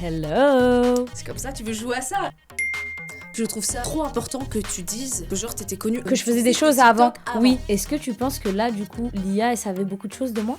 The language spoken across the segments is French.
Hello. C'est comme ça, tu veux jouer à ça? Je trouve ça trop important que tu dises que genre t'étais connue. Que je faisais des choses avant. Oui. Est-ce que tu penses que là, du coup, l'IA, elle savait beaucoup de choses de moi?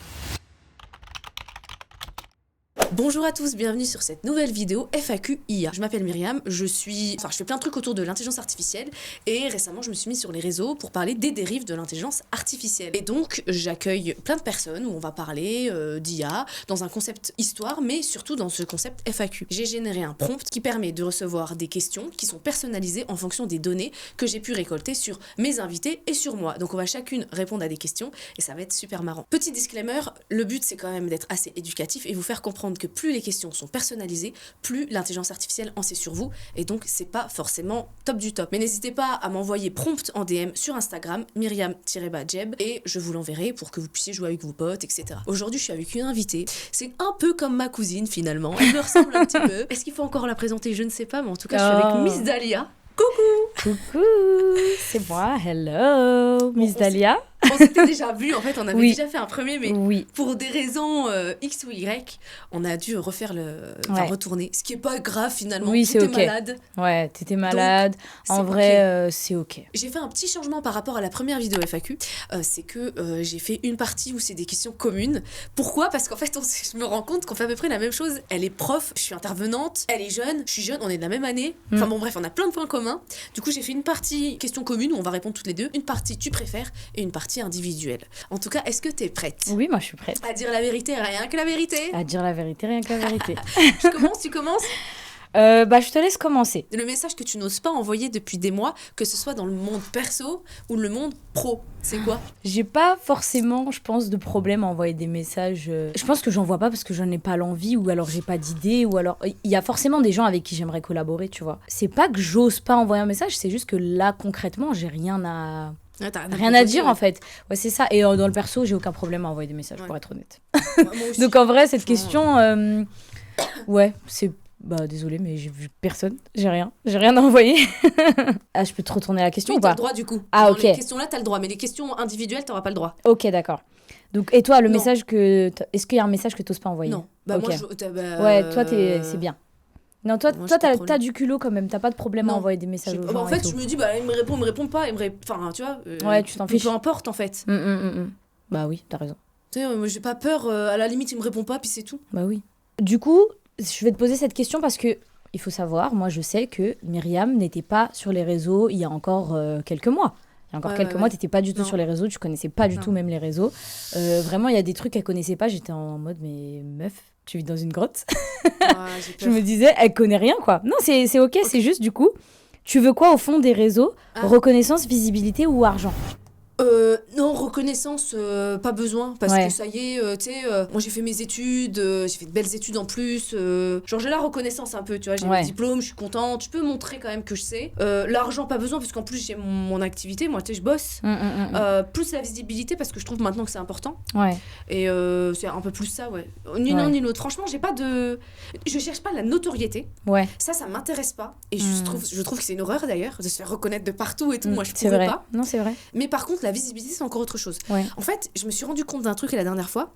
Bonjour à tous, bienvenue sur cette nouvelle vidéo FAQ IA. Je m'appelle Myriam, je fais plein de trucs autour de l'intelligence artificielle et récemment je me suis mise sur les réseaux pour parler des dérives de l'intelligence artificielle. Et donc j'accueille plein de personnes où on va parler d'IA dans un concept histoire mais surtout dans ce concept FAQ. J'ai généré un prompt qui permet de recevoir des questions qui sont personnalisées en fonction des données que j'ai pu récolter sur mes invités et sur moi. Donc on va chacune répondre à des questions et ça va être super marrant. Petit disclaimer, le but c'est quand même d'être assez éducatif et vous faire comprendre que plus les questions sont personnalisées, plus l'intelligence artificielle en sait sur vous, et donc c'est pas forcément top du top. Mais n'hésitez pas à m'envoyer prompt en DM sur Instagram, Myriam-Jeb, et je vous l'enverrai pour que vous puissiez jouer avec vos potes, etc. Aujourd'hui, je suis avec une invitée. C'est un peu comme ma cousine finalement. Elle me ressemble un petit peu. Est-ce qu'il faut encore la présenter? Je ne sais pas, mais en tout cas, je suis avec Miss Dalia. Coucou! Coucou, c'est moi, hello, Miss Dalia. On s'était déjà vu, en fait, on avait déjà fait un premier, mais pour des raisons X ou Y, on a dû refaire retourner. Ce qui est pas grave finalement. Oui, c'est ok. Malade. Ouais, t'étais malade. Donc, en vrai, c'est ok. J'ai fait un petit changement par rapport à la première vidéo FAQ. C'est que j'ai fait une partie où c'est des questions communes. Pourquoi? Parce qu'en fait, je me rends compte qu'on fait à peu près la même chose. Elle est prof, je suis intervenante, elle est jeune, je suis jeune, on est de la même année. Enfin bon, bref, on a plein de points communs. Du coup, j'ai fait une partie questions communes où on va répondre toutes les deux. Une partie tu préfères et une partie individuelle. En tout cas, est-ce que t'es prête? Oui, moi je suis prête. À dire la vérité, rien que la vérité. À dire la vérité, rien que la vérité. Je commence, tu commences? Je te laisse commencer. Le message que tu n'oses pas envoyer depuis des mois, que ce soit dans le monde perso ou le monde pro, c'est quoi? J'ai pas forcément, je pense, de problème à envoyer des messages. Je pense que j'en vois pas parce que j'en ai pas l'envie, ou alors j'ai pas d'idée, ou alors il y a forcément des gens avec qui j'aimerais collaborer, tu vois. C'est pas que j'ose pas envoyer un message, c'est juste que là, concrètement, j'ai rien à... rien à dire en fait. Ouais, c'est ça. Et dans le perso, j'ai aucun problème à envoyer des messages, pour être honnête. Moi aussi. Donc en vrai, cette question, ouais, c'est... Bah désolée, mais j'ai vu personne, j'ai rien à envoyer. Ah, je peux te retourner la question ou pas? T'as le droit du coup. Ah, dans ok. les questions là, t'as le droit, mais les questions individuelles, t'auras pas le droit. Ok, d'accord. Donc, et toi, le message que... Est-ce qu'il y a un message que t'oses pas envoyer? Non. Bah okay. moi, ouais, toi, c'est bien. Non, toi t'as du culot quand même, t'as pas de problème à envoyer des messages aux gens. En fait, je me dis, bah, il me répond pas, enfin, tu vois. Ouais, tu t'en fiches. Peu importe, en fait. Bah oui, t'as raison. Tu sais, moi, j'ai pas peur, à la limite, il me répond pas, puis c'est tout. Bah oui. Du coup, je vais te poser cette question parce que, il faut savoir, moi, je sais que Myriam n'était pas sur les réseaux il y a encore quelques mois. Il y a encore quelques mois, t'étais pas du tout sur les réseaux, tu connaissais pas du tout même les réseaux. Vraiment, il y a des trucs qu'elle connaissait pas, j'étais en mode, mais meuf, tu vis dans une grotte. Je me disais, elle connaît rien, quoi. Non, c'est ok, c'est juste, du coup, tu veux quoi au fond des réseaux? Reconnaissance, visibilité ou argent? Non, reconnaissance, pas besoin, parce que ça y est, tu sais, moi j'ai fait mes études, j'ai fait de belles études en plus, genre j'ai la reconnaissance un peu, tu vois, j'ai mon diplôme, je suis contente, je peux montrer quand même que je sais. L'argent, pas besoin, parce qu'en plus j'ai mon activité, moi tu sais, je bosse. Plus la visibilité, parce que je trouve maintenant que c'est important. Et c'est un peu plus ça, ni l'un ni l'autre. Franchement, j'ai pas de... Je cherche pas la notoriété. Ça m'intéresse pas. Et je trouve que c'est une horreur d'ailleurs, de se faire reconnaître de partout et tout, moi je pourrais pas. Non, c'est vrai. Mais par contre, la visibilité, c'est encore autre chose. En fait, je me suis rendu compte d'un truc la dernière fois.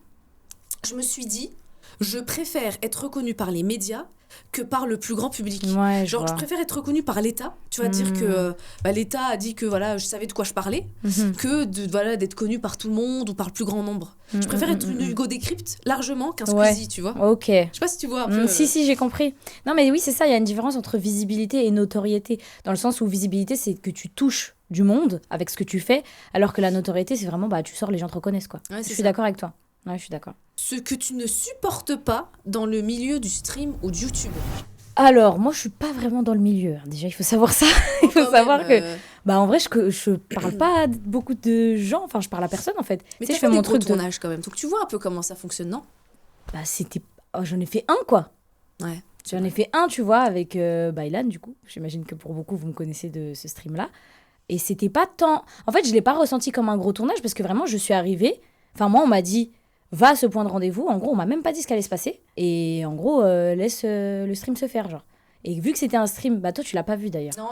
Je me suis dit, je préfère être reconnue par les médias que par le plus grand public. Genre, je préfère être reconnue par l'État. Tu vas dire que l'État a dit que voilà, je savais de quoi je parlais, que d'être connue par tout le monde ou par le plus grand nombre. Je préfère être une Hugo Décrypte largement qu'un Squeezie, tu vois. Ok. Je sais pas si tu vois un peu. Si, j'ai compris. Non, mais oui, c'est ça, il y a une différence entre visibilité et notoriété. Dans le sens où visibilité, c'est que tu touches du monde avec ce que tu fais, alors que la notoriété, c'est vraiment, tu sors, les gens te reconnaissent, quoi. Je suis d'accord avec toi. Ouais, je suis d'accord. Ce que tu ne supportes pas dans le milieu du stream ou de YouTube? Alors, moi, je suis pas vraiment dans le milieu. Déjà, il faut savoir ça. Il faut savoir que... en vrai, je parle pas à beaucoup de gens. Enfin, je parle à personne, en fait. Mais tu sais, je fais mon truc de tournage, quand même. Donc, tu vois un peu comment ça fonctionne, non? C'était... j'en ai fait un, quoi. Ouais. J'en ai fait un, tu vois, avec Ilan, du coup. J'imagine que pour beaucoup, vous me connaissez de ce stream-là. Et c'était pas tant... En fait, je l'ai pas ressenti comme un gros tournage parce que vraiment, je suis arrivée... Enfin, moi, on m'a dit, va à ce point de rendez-vous. En gros, on m'a même pas dit ce qu'allait se passer. Et en gros, laisse le stream se faire, genre. Et vu que c'était un stream, bah toi tu l'as pas vu d'ailleurs. Non,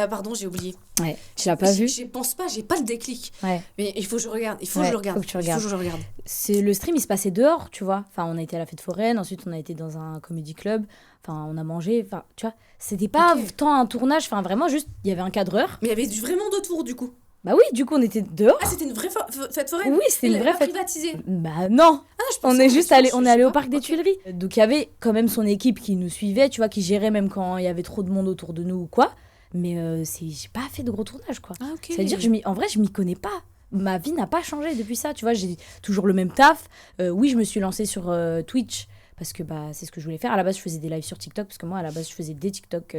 pardon, j'ai oublié. Ouais, tu l'as pas vu. Je pense pas, j'ai pas le déclic. Ouais. Mais il faut que je regarde, il faut que je le regarde. Faut que tu regardes. Il faut que je le regarde. Le stream, il se passait dehors, tu vois. Enfin, on a été à la fête foraine, ensuite on a été dans un comedy club. Enfin, on a mangé, enfin, tu vois. C'était pas tant un tournage, enfin, vraiment juste, il y avait un cadreur. Mais il y avait vraiment de tours, du coup. Bah oui, du coup, on était dehors. Ah, c'était une vraie fête foraine? Oui, c'était une vraie fête. privatisée. Bah non. Ah, je pensais On est juste allé, on est allé au pas. parc des Tuileries. Donc il y avait quand même son équipe qui nous suivait, tu vois, qui gérait même quand il y avait trop de monde autour de nous ou quoi. Mais j'ai pas fait de gros tournages, quoi. Ah, ok. C'est-à-dire en vrai, je m'y connais pas. Ma vie n'a pas changé depuis ça, tu vois. J'ai toujours le même taf. Oui, je me suis lancée sur Twitch parce que bah, c'est ce que je voulais faire. À la base, je faisais des lives sur TikTok parce que moi, à la base, je faisais des TikTok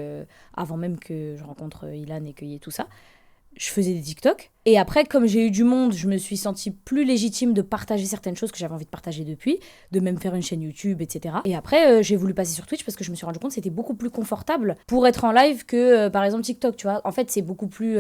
avant même que je rencontre Ilan et qu'il y ait tout ça. Je faisais des TikTok. Et après, comme j'ai eu du monde, je me suis sentie plus légitime de partager certaines choses que j'avais envie de partager depuis, de même faire une chaîne YouTube, etc. Et après, j'ai voulu passer sur Twitch parce que je me suis rendu compte que c'était beaucoup plus confortable pour être en live que, par exemple, TikTok, tu vois. En fait, c'est beaucoup plus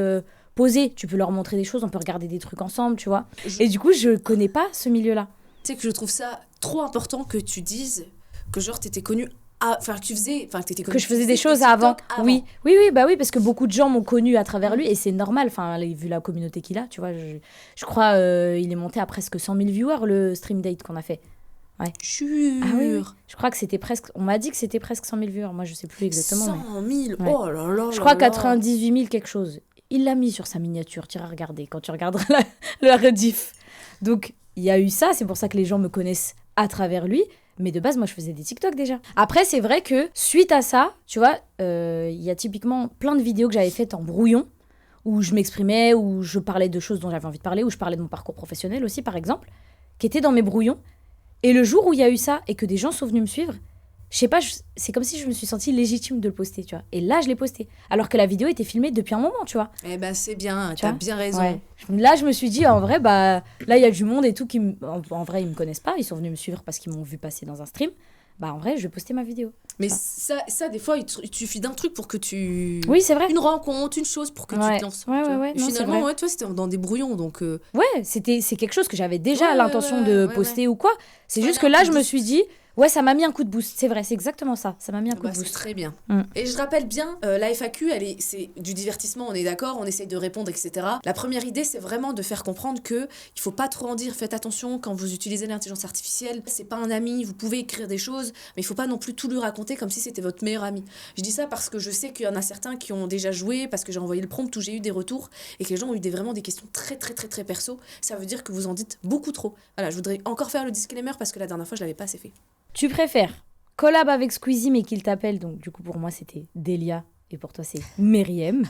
posé. Tu peux leur montrer des choses, on peut regarder des trucs ensemble, tu vois. Et du coup, je connais pas ce milieu-là. Tu sais que je trouve ça trop important que tu dises que genre t'étais connue. Enfin, que tu faisais. Enfin, que t'étais connue. Que je faisais des choses avant. Oui, bah oui, parce que beaucoup de gens m'ont connue à travers lui et c'est normal. Enfin, vu la communauté qu'il a, tu vois. Je crois il est monté à presque 100 000 viewers le stream date qu'on a fait. Ouais. Jure. Ah oui. Je crois que c'était presque. On m'a dit que c'était presque 100 000 viewers. Moi, je sais plus exactement. 100 000. Ouais. Oh là là. Je crois 98 000 quelque chose. Il l'a mis sur sa miniature. Tu iras regarder quand tu regarderas la rediff. Donc, il y a eu ça. C'est pour ça que les gens me connaissent à travers lui. Mais de base, moi, je faisais des TikTok déjà. Après, c'est vrai que suite à ça, tu vois, il y a typiquement plein de vidéos que j'avais faites en brouillon, où je m'exprimais, où je parlais de choses dont j'avais envie de parler, où je parlais de mon parcours professionnel aussi, par exemple, qui étaient dans mes brouillons. Et le jour où il y a eu ça, et que des gens sont venus me suivre, je sais pas, c'est comme si je me suis sentie légitime de le poster, tu vois. Et là, je l'ai posté. Alors que la vidéo était filmée depuis un moment, tu vois. Eh ben, c'est bien, t'as bien raison. Ouais. Là, je me suis dit, en vrai, bah, là, il y a du monde et tout qui, en vrai, ils me connaissent pas. Ils sont venus me suivre parce qu'ils m'ont vu passer dans un stream. Bah, en vrai, je vais poster ma vidéo. Mais ça, des fois, il suffit d'un truc pour que tu... Oui, c'est vrai. Une rencontre, une chose pour que tu te lances. Ouais. Et non, finalement, ouais, toi, c'était dans des brouillons, donc... Ouais, c'est quelque chose que j'avais déjà l'intention de poster ou quoi. C'est juste que là, je me suis dit... Ouais, ça m'a mis un coup de boost, c'est vrai, c'est exactement ça. Ça m'a mis un coup de boost. C'est très bien. Et je rappelle bien, la FAQ, c'est du divertissement, on est d'accord, on essaye de répondre, etc. La première idée, c'est vraiment de faire comprendre que il faut pas trop en dire. Faites attention quand vous utilisez l'intelligence artificielle. C'est pas un ami, vous pouvez écrire des choses, mais il faut pas non plus tout lui raconter comme si c'était votre meilleur ami. Je dis ça parce que je sais qu'il y en a certains qui ont déjà joué, parce que j'ai envoyé le prompt où j'ai eu des retours et que les gens ont eu vraiment des questions très perso. Ça veut dire que vous en dites beaucoup trop. Voilà, je voudrais encore faire le disclaimer parce que la dernière fois, je l'avais pas assez fait. Tu préfères collab avec Squeezie mais qu'il t'appelle, donc du coup pour moi c'était Delia et pour toi c'est Myriam,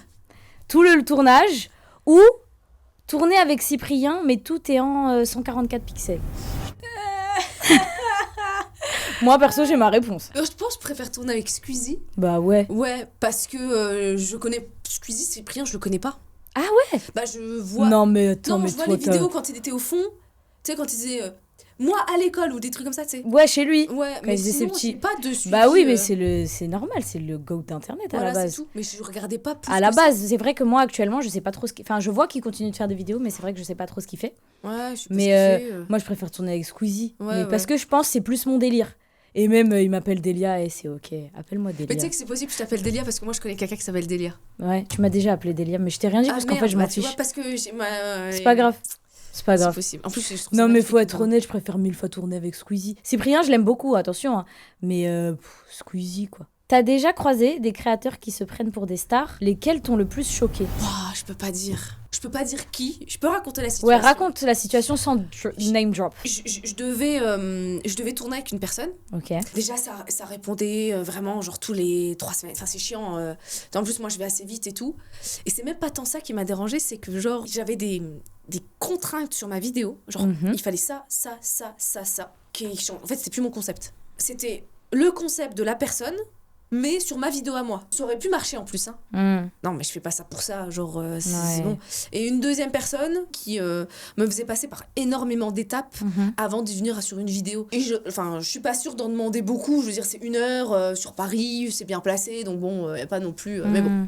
tout le tournage, ou tourner avec Cyprien mais tout est en 144 pixels. Moi perso j'ai ma réponse. Je pense que je préfère tourner avec Squeezie. Bah ouais. Ouais, parce que je connais Squeezie, Cyprien, je le connais pas. Ah ouais. Bah je vois... Non mais attends, je vois les vidéos quand il était au fond, tu sais quand il disait... moi à l'école ou des trucs comme ça, tu sais. Ouais, chez lui. Ouais, mais sinon, j'ai pas de suivi. Bah oui, mais c'est normal, c'est le go d'internet voilà, à la base. C'est tout. Mais je regardais pas plus. À la base, c'est vrai que moi actuellement, je sais pas trop ce qu'il... Enfin, je vois qu'il continue de faire des vidéos, mais c'est vrai que je sais pas trop ce qu'il fait. Ouais, je sais pas mais ce qu'il fait. moi je préfère tourner avec Squeezie, Ouais. Parce que je pense que c'est plus mon délire. Et même il m'appelle Delia et c'est ok, appelle-moi Delia. Mais tu sais que c'est possible que je t'appelle Delia parce que moi je connais quelqu'un qui s'appelle Delia. Ouais, tu m'as déjà appelé Delia, mais je t'ai rien dit parce qu'en fait je m'en fiche. Parce que c'est pas grave. C'est pas grave. C'est possible. En plus, je trouve non, mais faut être honnête, je préfère 1000 fois tourner avec Squeezie. Cyprien, je l'aime beaucoup, attention, hein. Mais Squeezie, quoi. T'as déjà croisé des créateurs qui se prennent pour des stars, lesquels t'ont le plus choqué? Je peux pas dire. Je peux pas dire qui. Je peux raconter la situation. Ouais, raconte la situation sans name drop. Je devais tourner avec une personne. Ok. Déjà, ça répondait vraiment genre tous les 3 semaines. Enfin, c'est chiant. En plus, moi, je vais assez vite et tout. Et c'est même pas tant ça qui m'a dérangée, c'est que genre, j'avais des contraintes sur ma vidéo. Genre, il fallait ça. En fait, c'était plus mon concept. C'était le concept de la personne, mais sur ma vidéo à moi. Ça aurait pu marcher en plus, hein. Non, mais je fais pas ça pour ça, genre, c'est bon. Et une deuxième personne qui me faisait passer par énormément d'étapes avant de venir sur une vidéo. Et je suis pas sûre d'en demander beaucoup, je veux dire, c'est 1 heure sur Paris, c'est bien placé, donc bon, y a pas non plus... mais bon,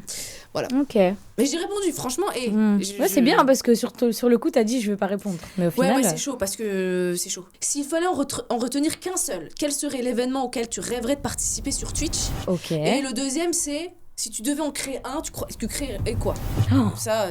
voilà. Ok. Mais j'ai répondu, franchement, et... Ouais, c'est bien, parce que sur le coup, t'as dit, je vais pas répondre. Mais au final... Ouais, c'est chaud, parce que c'est chaud. S'il fallait en retenir qu'un seul, quel serait l'événement auquel tu rêverais de participer sur Twitch ? Ok. Et le deuxième, c'est si tu devais en créer un, tu créerais quoi? Oh. Ça.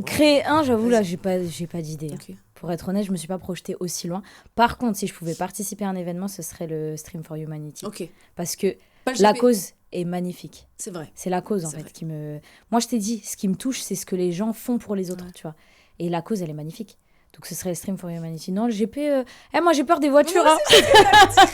Créer un, j'avoue, là, Vas-y. j'ai pas d'idée. Ok. Pour être honnête, je me suis pas projetée aussi loin. Par contre, si je pouvais participer à un événement, ce serait le Stream for Humanity. Ok. Parce que Pas le la GP. cause est magnifique. C'est vrai. C'est la cause, en C'est fait, vrai. qui me... Moi, je t'ai dit, ce qui me touche, c'est ce que les gens font pour les autres, Ouais. tu vois. Et la cause, elle est magnifique. Donc, ce serait le Stream for Humanity. Non, le GP... moi, j'ai peur des voitures, Moi hein.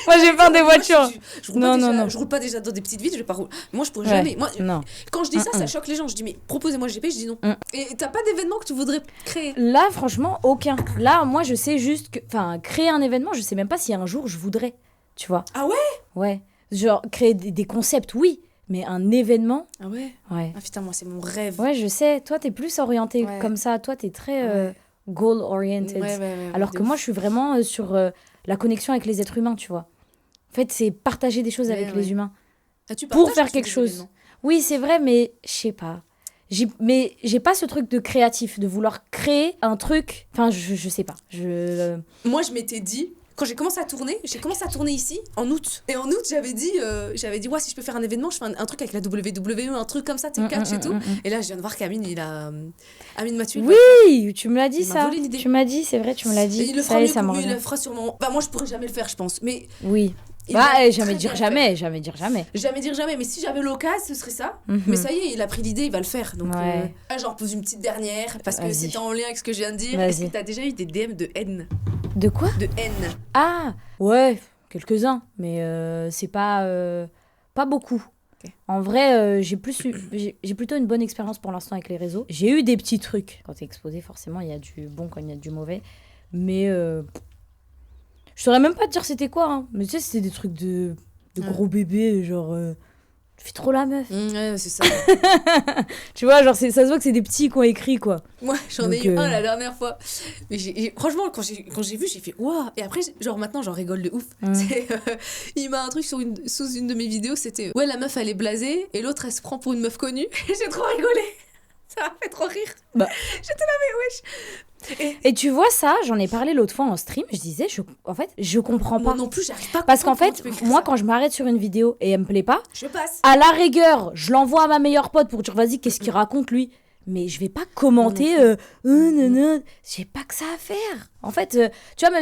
Moi, j'ai peur des voitures. Je roule Non, pas non, déjà, non. je roule pas déjà dans des petites villes, je vais pas rouler. Moi, je pourrais Ouais. jamais. Moi, Non. quand je dis ça, ça choque les gens. Je dis, mais proposez-moi le GP, je dis non. Et t'as pas d'événement que tu voudrais créer? Là, franchement, aucun. Là, moi, je sais juste que... Enfin, créer un événement, je sais même pas si un jour je voudrais, tu vois. Ah ouais? Ouais. Genre, créer des concepts, oui. Mais un événement, Ah ouais? ouais. Ah putain, moi, c'est mon rêve. Ouais, je sais. Toi, t'es plus orienté Ouais. comme ça. Toi, t'es très Ouais. goal-oriented. Ouais, Alors de que ouf. moi, je suis vraiment sur la connexion avec les êtres humains, tu vois. En fait, c'est partager des choses Ouais, avec ouais. les humains. Ah, tu Pour partages faire aussi quelque des chose. événements. Oui, c'est vrai, mais je sais pas. Mais j'ai pas ce truc de créatif, de vouloir créer un truc. Enfin, je sais pas. Moi, je m'étais dit, quand j'ai commencé à tourner ici en août. Et en août, j'avais dit, ouais, si je peux faire un événement, je fais un truc avec la WWE, un truc comme ça, tu sais, catch et tout. Et là, je viens de voir qu'Amine, Amine m'a tué. Oui, tu me l'as dit Il m'a ça. volé l'idée. Tu m'as dit, c'est vrai, tu me l'as dit. Et il le Ça fera y est, mieux ça que me lui, il revient. le fera sûrement. Bah, moi, je pourrais jamais le faire, je pense. Mais Oui. il l'a Bah, très jamais bien dire fait. jamais, jamais dire jamais. Jamais dire jamais, mais si j'avais l'occasion, ce serait ça. Mhm. Mais ça y est, il a pris l'idée, il va le faire. Donc, Ouais. j'en pose une petite dernière, parce que Vas-y. c'était en lien avec ce que je viens de dire. Vas-y. Est-ce que t'as déjà eu des DM de haine? De quoi? De haine. Ah, ouais, quelques-uns, mais c'est pas beaucoup. Ok. En vrai, j'ai plutôt une bonne expérience pour l'instant avec les réseaux. J'ai eu des petits trucs. Quand t'es exposé, forcément, il y a du bon comme il y a du mauvais. Mais je saurais même pas te dire c'était quoi. Hein. Mais tu sais, c'était des trucs de gros bébés, genre... tu fais trop la meuf. Ouais, c'est ça. Tu vois, genre, ça se voit que c'est des petits qui ont écrit, quoi. Moi, j'en ai Donc, eu un la dernière fois. Mais franchement, quand j'ai vu, j'ai fait waouh. Et après, genre maintenant, j'en rigole de ouf. C'est, il m'a un truc sous une de mes vidéos, c'était ouais, la meuf elle est blasée et l'autre elle se prend pour une meuf connue. Et j'ai trop rigolé. Ça m'a fait trop rire. Bah. J'étais là, mais wesh. Et tu vois ça, j'en ai parlé l'autre fois en stream, je disais, en fait, je comprends Moi pas. non plus, j'arrive pas à Parce qu'en comprendre fait, comment tu peux écrire moi, ça. quand je m'arrête sur une vidéo et elle me plaît pas, Je passe. à la rigueur, je l'envoie à ma meilleure pote pour dire, vas-y, qu'est-ce qu'il raconte lui? Mais je vais pas commenter, non, j'ai pas que ça à faire. En fait, tu vois,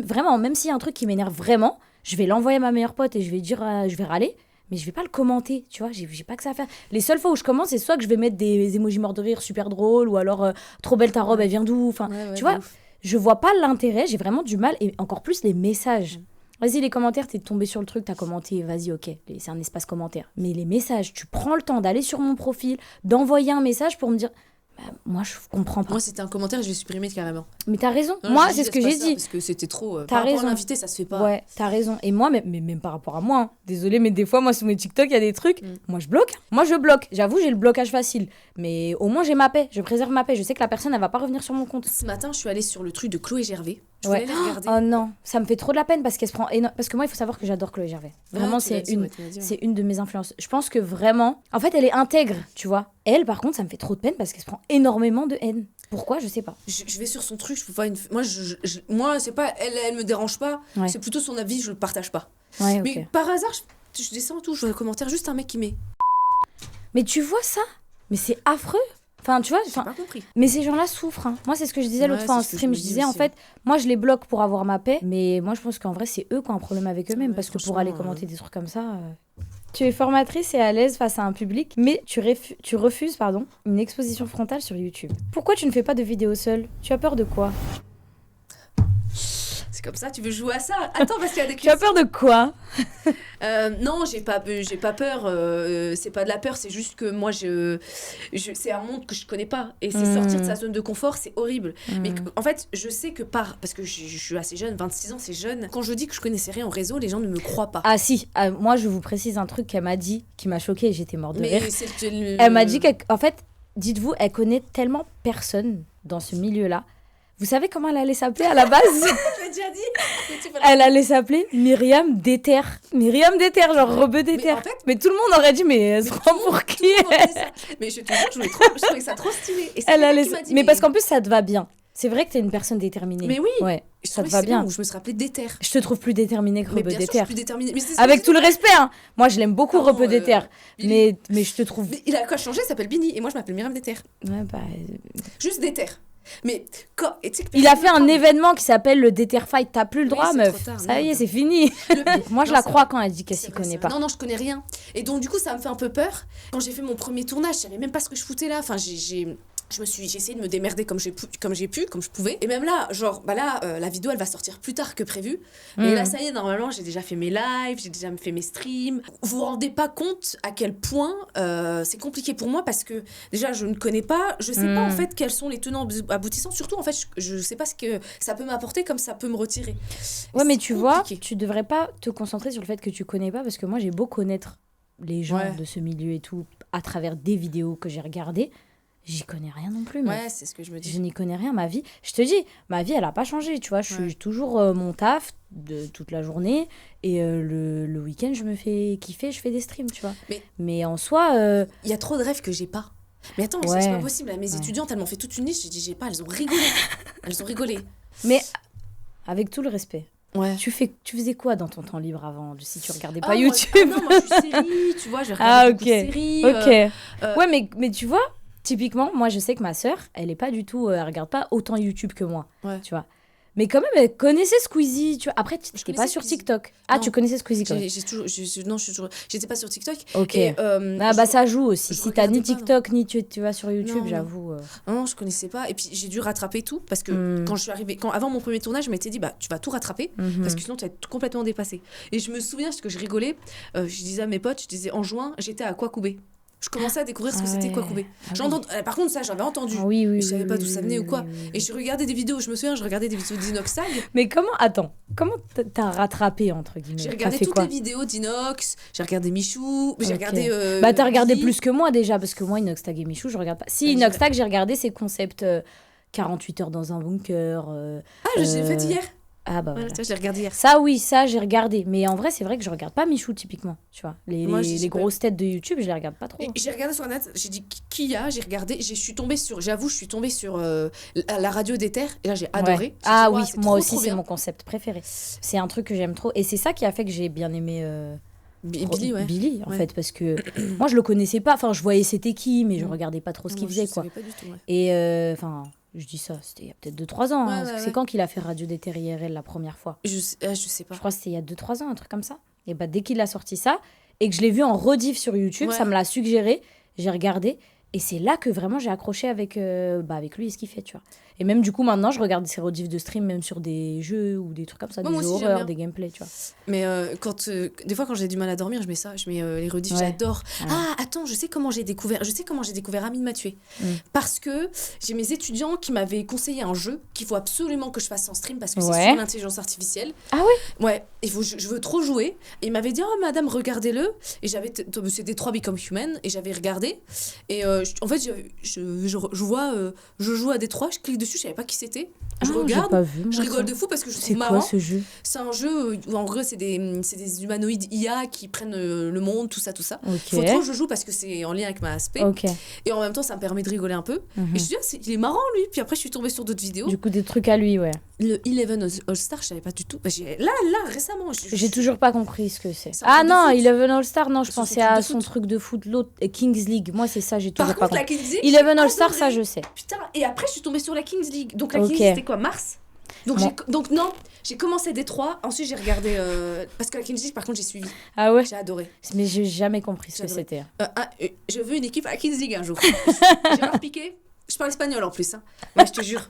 vraiment, même s'il y a un truc qui m'énerve vraiment, je vais l'envoyer à ma meilleure pote et je vais dire, je vais râler. Mais je vais pas le commenter, tu vois, j'ai pas que ça à faire. Les seules fois où je commente, c'est soit que je vais mettre des émojis morts de rire super drôles, ou alors trop belle ta robe, elle vient d'où? Enfin, Ouais, tu de vois, ouf. je vois pas l'intérêt, j'ai vraiment du mal, et encore plus les messages. Vas-y, les commentaires, t'es tombé sur le truc, t'as commenté, vas-y, ok, c'est un espace commentaire. Mais les messages, tu prends le temps d'aller sur mon profil, d'envoyer un message pour me dire, bah, moi, je comprends pas. Moi, c'était un commentaire et je l'ai supprimé carrément. Mais t'as raison, Non, moi, je dis, c'est ce que laisse j'ai pas ça, dit. Parce que c'était trop. T'as Par rapport à raison. l'invité, ça se fait pas. Ouais, t'as raison. Et moi, mais même par rapport à moi, hein. Désolée, mais des fois, moi, sur mes TikTok, il y a des trucs, moi, je bloque. Moi, je bloque. J'avoue, j'ai le blocage facile. Mais au moins, j'ai ma paix. Je préserve ma paix. Je sais que la personne, elle va pas revenir sur mon compte. Ce matin, je suis allée sur le truc de Chloé Gervais. Je Ouais. voulais aller regarder. Oh non, ça me fait trop de la peine parce qu'elle se prend parce que moi, il faut savoir que j'adore Chloé Gervais. Vraiment, Ah, tu l'as dit, ouais, tu l'as dit, ouais. c'est une de mes influences. Je pense que vraiment, en fait, elle est intègre, tu vois. Elle, par contre, ça me fait trop de peine parce qu'elle se prend énormément de haine. Pourquoi? Je sais pas. Je vais sur son truc, je peux pas une. Moi, c'est pas. Elle me dérange pas. Ouais. C'est plutôt son avis, je le partage pas. Ouais, ok. Mais par hasard, je descends tout, je vois le commentaire, juste un mec qui met. Mais tu vois ça? Mais c'est affreux. Enfin, tu vois, J'ai pas compris. mais ces gens-là souffrent. Hein. Moi, c'est ce que je disais l'autre Ouais, fois en c'est ce que stream. je Je me dis disais, en aussi. fait, moi, je les bloque pour avoir ma paix. Mais moi, je pense qu'en vrai, c'est eux qui ont un problème avec eux-mêmes. Ouais, Parce que pour franchement, aller commenter des trucs comme ça... Tu es formatrice et à l'aise face à un public, mais tu refuses une exposition frontale sur YouTube. Pourquoi tu ne fais pas de vidéos seule? Tu as peur de quoi? C'est comme ça, tu veux jouer à ça? Attends, parce qu'il y a des Tu as peur de quoi? Non, j'ai pas peur. C'est pas de la peur, c'est juste que moi, c'est un monde que je connais pas. Et c'est sortir de sa zone de confort, c'est horrible. Mais en fait, je sais que parce que je suis assez jeune, 26 ans, c'est jeune. Quand je dis que je connaissais rien au réseau, les gens ne me croient pas. Ah si, moi je vous précise un truc qu'elle m'a dit, qui m'a choquée et j'étais morte de Mais rire. c'est Elle m'a dit qu'en fait, dites-vous, elle connaît tellement personne dans ce milieu-là. Vous savez comment elle allait s'appeler à la base? Je l'ai déjà dit. Mais tu peux la- Elle allait s'appeler Myriam Déter. Myriam Déter, genre Rebeu Déter. en fait- mais tout le monde aurait dit, mais elle se Mais prend tout le monde- pour qui tout le monde m'a dit ça. Mais je te jure, je trouvais ça trop stylé. Et c'est Elle quelqu'un allait... qui m'a dit, mais parce qu'en plus, ça te va bien. C'est vrai que t'es une personne déterminée. Mais oui. Ouais, Je ça te trouvais va c'est bien. Où je me serais appelée Déter. Je te trouve plus déterminée que Mais Rebeu bien sûr, je Déter. suis plus déterminée. Mais c'est Avec tout le respect, hein. Moi, je l'aime beaucoup, Pardon, Rebeu Déter. Billy. Mais je te trouve... Mais il a quoi changé, il s'appelle Bini. Et moi, je m'appelle Myriam Déter. Ouais, bah... Juste Déter. Mais quand... et tu sais que Il a personne fait un ne parle. événement qui s'appelle le Déter Fight. T'as plus le Oui, droit, c'est meuf. trop tard, Ça y est, merde. c'est fini. Moi, je Non, la c'est crois vrai. quand elle dit qu'elle C'est s'y vrai, connaît c'est pas. vrai. Non, je connais rien. Et donc, du coup, ça me fait un peu peur. Quand j'ai fait mon premier tournage, je savais même pas ce que je foutais là. Enfin, j'ai essayé de me démerder comme je pouvais. Et même là, genre, bah là, la vidéo, elle va sortir plus tard que prévu. Et là, ça y est, normalement, j'ai déjà fait mes lives, j'ai déjà fait mes streams. Vous vous rendez pas compte à quel point c'est compliqué pour moi parce que déjà, je ne connais pas, je sais pas en fait quels sont les tenants aboutissants. Surtout, en fait, je sais pas ce que ça peut m'apporter comme ça peut me retirer. Et Ouais, mais c'est tu vois, compliqué. tu devrais pas te concentrer sur le fait que tu connais pas, parce que moi, j'ai beau connaître les gens Ouais. de ce milieu et tout, à travers des vidéos que j'ai regardées, j'y connais rien non plus, meuf. Ouais, c'est ce que je me dis. Je n'y connais rien, ma vie. Je te dis, ma vie, elle a pas changé, tu vois. Je suis toujours mon taf de toute la journée, et le week-end, je me fais kiffer, je fais des streams, tu vois. Mais en soi... Il y a trop de rêves que j'ai pas. Mais attends, Ouais. c'est pas possible. Là, mes étudiantes, elles m'ont fait toute une liste. J'ai dit, j'ai pas. Elles ont rigolé. Elles ont rigolé. Mais avec tout le respect, Ouais. tu faisais quoi dans ton temps libre avant, si tu regardais pas Ah, moi, YouTube? non, moi, je suis série, tu vois. Je regarde Ah, beaucoup de ok. séries. Ok. Ouais, mais tu vois, typiquement, moi, je sais que ma sœur, elle est pas du tout... elle regarde pas autant YouTube que moi, Ouais. tu vois. Mais quand même, elle connaissait Squeezie, tu vois. Après, tu n'étais pas connaissais sur Squeezie. TikTok. Ah, Non. tu connaissais Squeezie quand même. Non, j'étais pas sur TikTok. Ok. Et, Ah, bah, ça joue aussi. je Si t'as ni regardais pas, non. TikTok, ni tu vas sur YouTube, Non. j'avoue... Non, je connaissais pas. Et puis, j'ai dû rattraper tout parce que quand je suis arrivée, avant mon premier tournage, je m'étais dit, bah, tu vas tout rattraper parce que sinon, tu vas être complètement dépassé. Et je me souviens, parce que je rigolais, je disais à mes potes, je disais, en juin, j'étais à Kwakubé. Je commençais à découvrir ce que c'était Kwakubé. Par contre, ça, j'avais entendu. Ah, oui, oui, Mais je savais oui, pas oui, d'où ça oui, venait oui, ou quoi. oui, oui. Et je regardais des vidéos, je me souviens, je regardais des vidéos d'Inoxtag. Mais comment t'as rattrapé, entre guillemets? J'ai T'as regardé fait toutes quoi? les vidéos d'Inox, j'ai regardé Michou, j'ai Ok. regardé. Bah, t'as regardé Billy. plus que moi déjà, parce que moi, Inoxtag et Michou, je regarde pas. Si, J'ai- Inoxtag, j'ai regardé ses concepts 48 heures dans un bunker. Ah, je l'ai fait hier. Ah, bah Ouais, voilà. tu vois, je l'ai regardé hier. Ça, oui, ça, j'ai regardé. Mais en vrai, c'est vrai que je regarde pas Michou, typiquement. Tu vois, Moi, je sais les pas. grosses têtes de YouTube, je les regarde pas trop. Et j'ai regardé sur Internet, j'ai dit qui y a, j'ai regardé, je suis tombée sur la radio des terres et là j'ai adoré. Ouais. J'ai dit, Ah waouh, oui, c'est moi trop, aussi, trop c'est bien. mon concept préféré. C'est un truc que j'aime trop. Et c'est ça qui a fait que j'ai bien aimé Billy, ouais. Billy, en Ouais. fait, parce que moi, je le connaissais pas. Enfin, je voyais c'était qui, mais je Mm. regardais pas trop ce Non, qu'il moi, faisait, je quoi. savais pas du tout, ouais. Et enfin, je dis ça, c'était il y a peut-être 2-3 ans. Ouais, hein, ouais, parce que ouais. c'est quand qu'il a fait Radio des Terres IRL la première fois? Je sais pas. Je crois que c'était il y a 2-3 ans, un truc comme ça. Et bah, dès qu'il a sorti ça, et que je l'ai vu en rediff sur YouTube, Ouais. ça me l'a suggéré, j'ai regardé, et c'est là que vraiment j'ai accroché avec lui et ce qu'il fait, tu vois. Et même du coup, maintenant, je regarde ses rediffs de stream, même sur des jeux ou des trucs comme ça, Moi des aussi, jeux j'aime horreur, bien. des gameplays, tu vois. Mais des fois quand j'ai du mal à dormir, je mets ça, je mets les rediffs, Ouais. j'adore. Ouais. Ah, attends, je sais comment j'ai découvert Amine Mathieu. Parce que j'ai mes étudiants qui m'avaient conseillé un jeu qu'il faut absolument que je fasse en stream parce que c'est Ouais. sur l'intelligence artificielle. Ah ouais? Ouais, je veux trop jouer. Et il m'avait dit, oh madame, regardez-le. Et c'est Detroit Become Human. Et j'avais regardé. Et en fait, je vois, je joue à Detroit, je clique dessus, je savais pas qui c'était. Je Ah, regarde, j'ai pas vu, moi, je ça. rigole de fou parce que je C'est trouve quoi marrant. ce jeu? C'est un jeu où en gros, c'est des humanoïdes IA qui prennent le monde, tout ça, tout ça. Ok. Faut trop que je joue parce que c'est en lien avec ma aspect. Ok. Et en même temps, ça me permet de rigoler un peu. Mhm. Et je me dis, il est marrant lui. Puis après, je suis tombée sur d'autres vidéos. Du coup, des trucs à lui, ouais. Le Eleven All-Star, je savais pas du tout. Bah, là, récemment. J'ai toujours pas compris ce que c'est. C'est un Ah truc de non, foot. Eleven All-Star, non, je C'est son pensais truc à de son foot. truc de foot, l'autre, Kings League. Moi, c'est ça, j'ai toujours Par pas contre, la compris. Kings League. Eleven j'ai All-Star, adoré. ça, je sais. Putain, et après, je suis tombée sur la Kings League. Donc, la Ok. Kings, c'était quoi, mars? Donc, Bon. donc non, j'ai commencé Détroit. Ensuite, j'ai regardé. Parce que la Kings League, par contre, j'ai suivi. Ah ouais? J'ai adoré. Mais j'ai jamais compris ce que J'adorais. c'était. Je veux une équipe à la Kings League un jour. Gérard Piqué. Je parle espagnol en plus. Hein. Ouais, je te jure.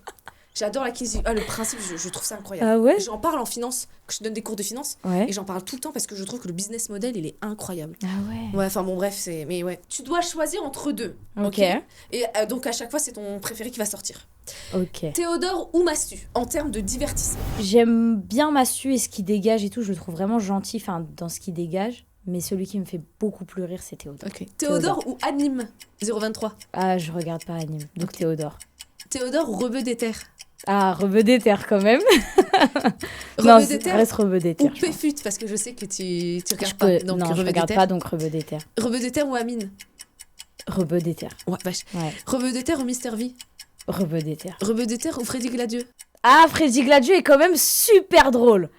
J'adore la Kings League. Ah, le principe, je trouve ça incroyable. Ah ouais? J'en parle en finance. Je donne des cours de finance. Ouais. Et j'en parle tout le temps parce que je trouve que le business model, il est incroyable. Ah ouais. Ouais, enfin bon, bref, mais ouais. Tu dois choisir entre deux. Ok. Et donc, à chaque fois, c'est ton préféré qui va sortir. Ok. Théodore ou Mastu, en termes de divertissement. J'aime bien Massu et ce qu'il dégage et tout. Je le trouve vraiment gentil, enfin, dans ce qu'il dégage. Mais celui qui me fait beaucoup plus rire, c'est Théodore. Théodore ou Anime 023. Ah, je regarde pas anime. Donc Théodore. Théodore ou Rebeu des Terres. Ah, Rebeu des Terres quand même. Rebeu Non, des Terres reste Rebeu des ou Terres. je pense. Péfut, parce que je sais que tu Je regardes peux- pas. Donc, non, je Rebeu des regarde Terres. pas, donc Rebeu des Terres. Rebeu des Terres ou Amine. Rebeu des Terres. Ouais, vache. Ouais. Rebeu des Terres ou Mister V. Rebeu des terres. Rebeu des terres ou Freddy Gladieux? Ah, Freddy Gladieux est quand même super drôle.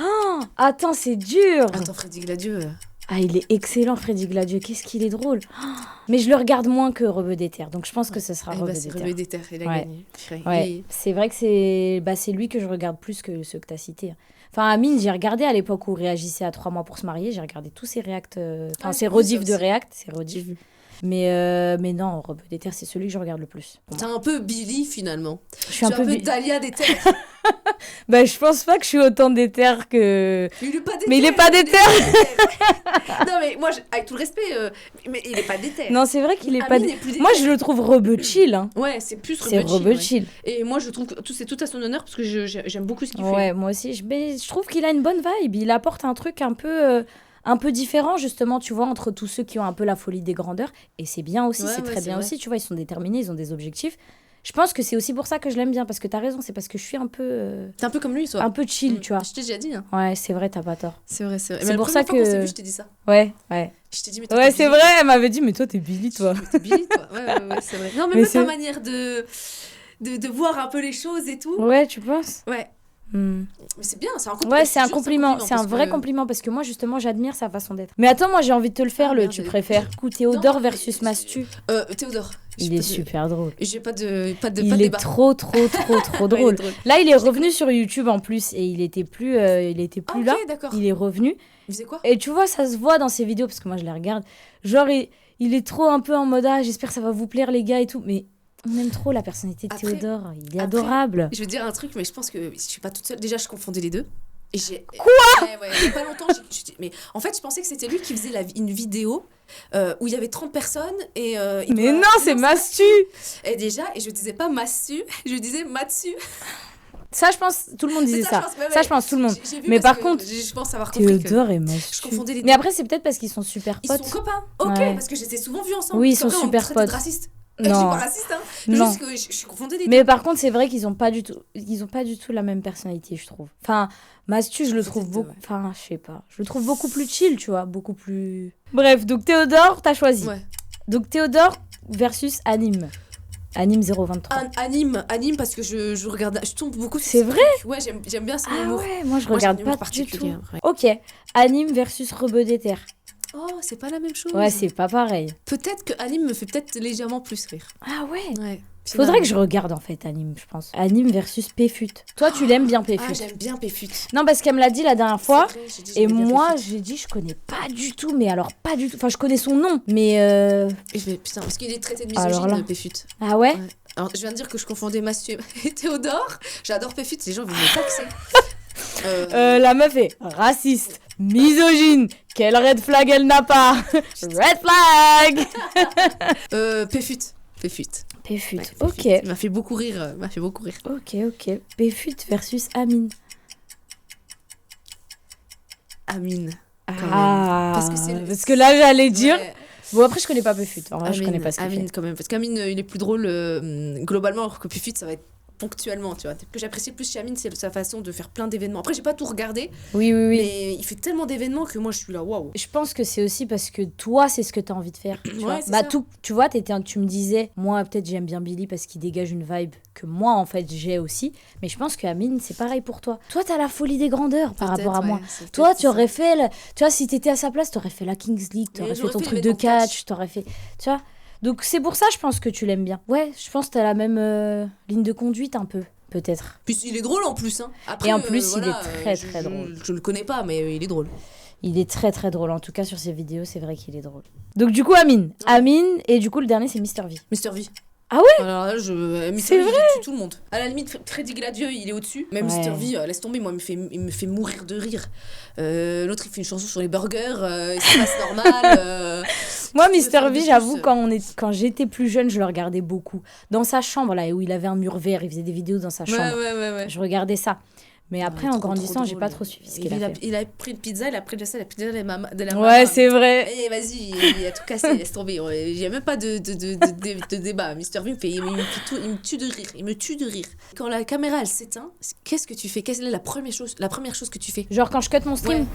Oh, attends, c'est dur. Attends, Freddy Gladieux. Ah, il est excellent, Freddy Gladieux. Qu'est-ce qu'il est drôle. Oh, mais je le regarde moins que Rebeu des terres, donc je pense que ce sera Rebeu des terres. Rebeu des terres, il a gagné. Ouais, c'est vrai que c'est lui que je regarde plus que ceux que tu as cités. Enfin, Amine, j'ai regardé à l'époque où il réagissait à 3 mois pour se marier, j'ai regardé tous ses réacts, ses rediffs de réact, ses rediffs. Mais non, Rebeu des terres, c'est celui que je regarde le plus. T'es un peu Billy finalement. Je suis un peu Dahlia des terres. Bah, je pense pas que je suis autant d'éther que. Il est pas d'éther. Mais il est pas d'éther. Non, mais moi, avec tout le respect, mais il est pas d'éther. Non, c'est vrai qu'il est pas d'éther. Moi, je le trouve rebeu chill. Hein. Ouais, c'est plus rebeu chill. C'est rebeu chill. Et moi, je trouve que c'est tout à son honneur parce que j'aime beaucoup ce qu'il fait. Ouais, moi aussi. Mais je trouve qu'il a une bonne vibe. Il apporte un truc un peu différent, justement, tu vois, entre tous ceux qui ont un peu la folie des grandeurs. Et c'est bien aussi, c'est très bien aussi. Tu vois, ils sont déterminés, ils ont des objectifs. Je pense que c'est aussi pour ça que je l'aime bien, parce que t'as raison, c'est parce que je suis un peu... T'es un peu comme lui, toi. Un peu chill, tu vois. Je t'ai déjà dit. Hein. Ouais, c'est vrai, t'as pas tort. C'est vrai. C'est pour ça que... Quand on s'est vu, je t'ai dit ça. Ouais. Je t'ai dit, mais toi, ouais, c'est vrai, elle m'avait dit, mais toi, t'es Billy, toi. T'es Billy, toi. Ouais, c'est vrai. Non, mais même ta manière de voir un peu les choses et tout. Ouais, tu penses? Ouais. Mais c'est bien, c'est un compliment. Ouais, c'est un compliment, c'est un vrai compliment parce que moi justement j'admire sa façon d'être. Mais attends, moi j'ai envie de te le faire, tu préfères Théodore versus Mastu? Théodore. Il est super drôle. J'ai pas de il est trop drôle. Là, il est revenu sur YouTube en plus et il était plus là. D'accord. Il est revenu. Il faisait quoi? Et tu vois, ça se voit dans ses vidéos parce que moi je les regarde. Genre il est trop un peu en mode j'espère que ça va vous plaire les gars et tout, mais on aime trop la personnalité de Théodore, il est adorable. Je veux dire un truc, mais je pense que je suis pas toute seule. Déjà, je confondais les deux. Et Quoi? Ouais, il y a pas longtemps, mais en fait, je pensais que c'était lui qui faisait une vidéo où il y avait 30 personnes et... mais non, c'est Mastu. Et déjà, je disais pas Mastu, je disais Matsu. Ça, je pense, tout le monde disait ça. Ça, je pense, tout le monde. Mais par contre, je pense avoir compris Théodore et Mastu. Je confondais les deux. Mais après, c'est peut-être parce qu'ils sont super potes. Ils sont copains. Ok, parce que j'étais souvent vus ensemble. Oui, ils sont super potes. Racistes. Non. Je suis pas raciste, hein. Non. Juste que je suis confondée les deux. Mais par contre, c'est vrai qu'ils ont pas du tout la même personnalité, je trouve. Enfin, Mastu, je le trouve beaucoup... Enfin, je sais pas. Je le trouve beaucoup plus chill, tu vois. Beaucoup plus... Bref, donc Théodore, t'as choisi. Ouais. Donc Théodore versus Anime. Anime 023. Anime parce que je regarde... Je tombe beaucoup sur... C'est vrai? Ouais, j'aime bien son humour. Ah ouais, moi je regarde pas du tout. Ouais. Ok. Anime versus Rebeu des terres. Oh, c'est pas la même chose. Ouais, c'est pas pareil. Peut-être que Anime me fait peut-être légèrement plus rire. Ah ouais? Ouais. Faudrait que je regarde en fait Anime, je pense. Anime versus Péfut. Toi, tu l'aimes bien Péfut? Ah, j'aime bien Péfut. Non, parce qu'elle me l'a dit la dernière fois. Vrai, et moi, j'ai dit, je connais pas du tout, mais alors pas du tout. Enfin, je connais son nom, mais. Putain, parce qu'il est traité de misogyne, Péfut. Ah ouais? Alors, je viens de dire que je confondais Mastu et Théodore. J'adore Péfut, les gens vont me taxer. La meuf est raciste, misogyne. Quel red flag elle n'a pas? Red flag. Péfut. Péfut, ouais, ok. Il m'a fait beaucoup rire. Ok. Péfut versus Amine. Amine. Parce que là, j'allais dire... Ouais. Bon, après, je connais pas Péfut. En vrai, je connais pas ce qu'il fait. Amine, quand même. Parce qu'Amine, il est plus drôle globalement, alors que Péfut, ça va être ponctuellement, tu vois. Ce que j'apprécie le plus chez Amine, c'est sa façon de faire plein d'événements. Après, j'ai pas tout regardé. Oui. Mais il fait tellement d'événements que moi, je suis là, waouh. Je pense que c'est aussi parce que toi, c'est ce que t'as envie de faire. Tu vois. Ça. Tu vois, tu me disais, moi, peut-être j'aime bien Billy parce qu'il dégage une vibe que moi, en fait, j'ai aussi. Mais je pense que Amine, c'est pareil pour toi. Toi, t'as la folie des grandeurs par rapport à moi. Toi, tu aurais fait... Tu vois, si t'étais à sa place, t'aurais fait la Kings League, t'aurais fait ton truc de catch, t'aurais fait... Tu vois. Donc, c'est pour ça, je pense que tu l'aimes bien. Ouais, je pense que t'as la même ligne de conduite un peu. Peut-être. Puis il est drôle en plus. Hein. Après, et en plus, il est très drôle. Je le connais pas, mais il est drôle. Il est très drôle. En tout cas, sur ses vidéos, c'est vrai qu'il est drôle. Donc, du coup, Amine. Amine, et du coup, le dernier, c'est Mr V. Mr V. Ah ouais? Alors là, c'est vrai? Je tue tout le monde. À la limite, Freddy Gladieux, il est au-dessus. Même Mr V, laisse tomber, moi, il me fait mourir de rire. L'autre, il fait une chanson sur les burgers, c'est pas normal. Moi, Mr V, j'avoue, quand j'étais plus jeune, je le regardais beaucoup. Dans sa chambre, là, où il avait un mur vert, il faisait des vidéos dans sa chambre. Ouais. Je regardais ça. Mais après, en grandissant, j'ai pas trop suivi ce qu'il a fait. Il a pris une pizza, il a pris de la pizza de la maman. Ouais, c'est vrai. Et vas-y, il a tout cassé, laisse tomber. Il n'y a même pas de débat. Mr. V, il me tue de rire. Quand la caméra, elle s'éteint, qu'est-ce que tu fais? Quelle est la première chose que tu fais? Genre quand je cut mon stream?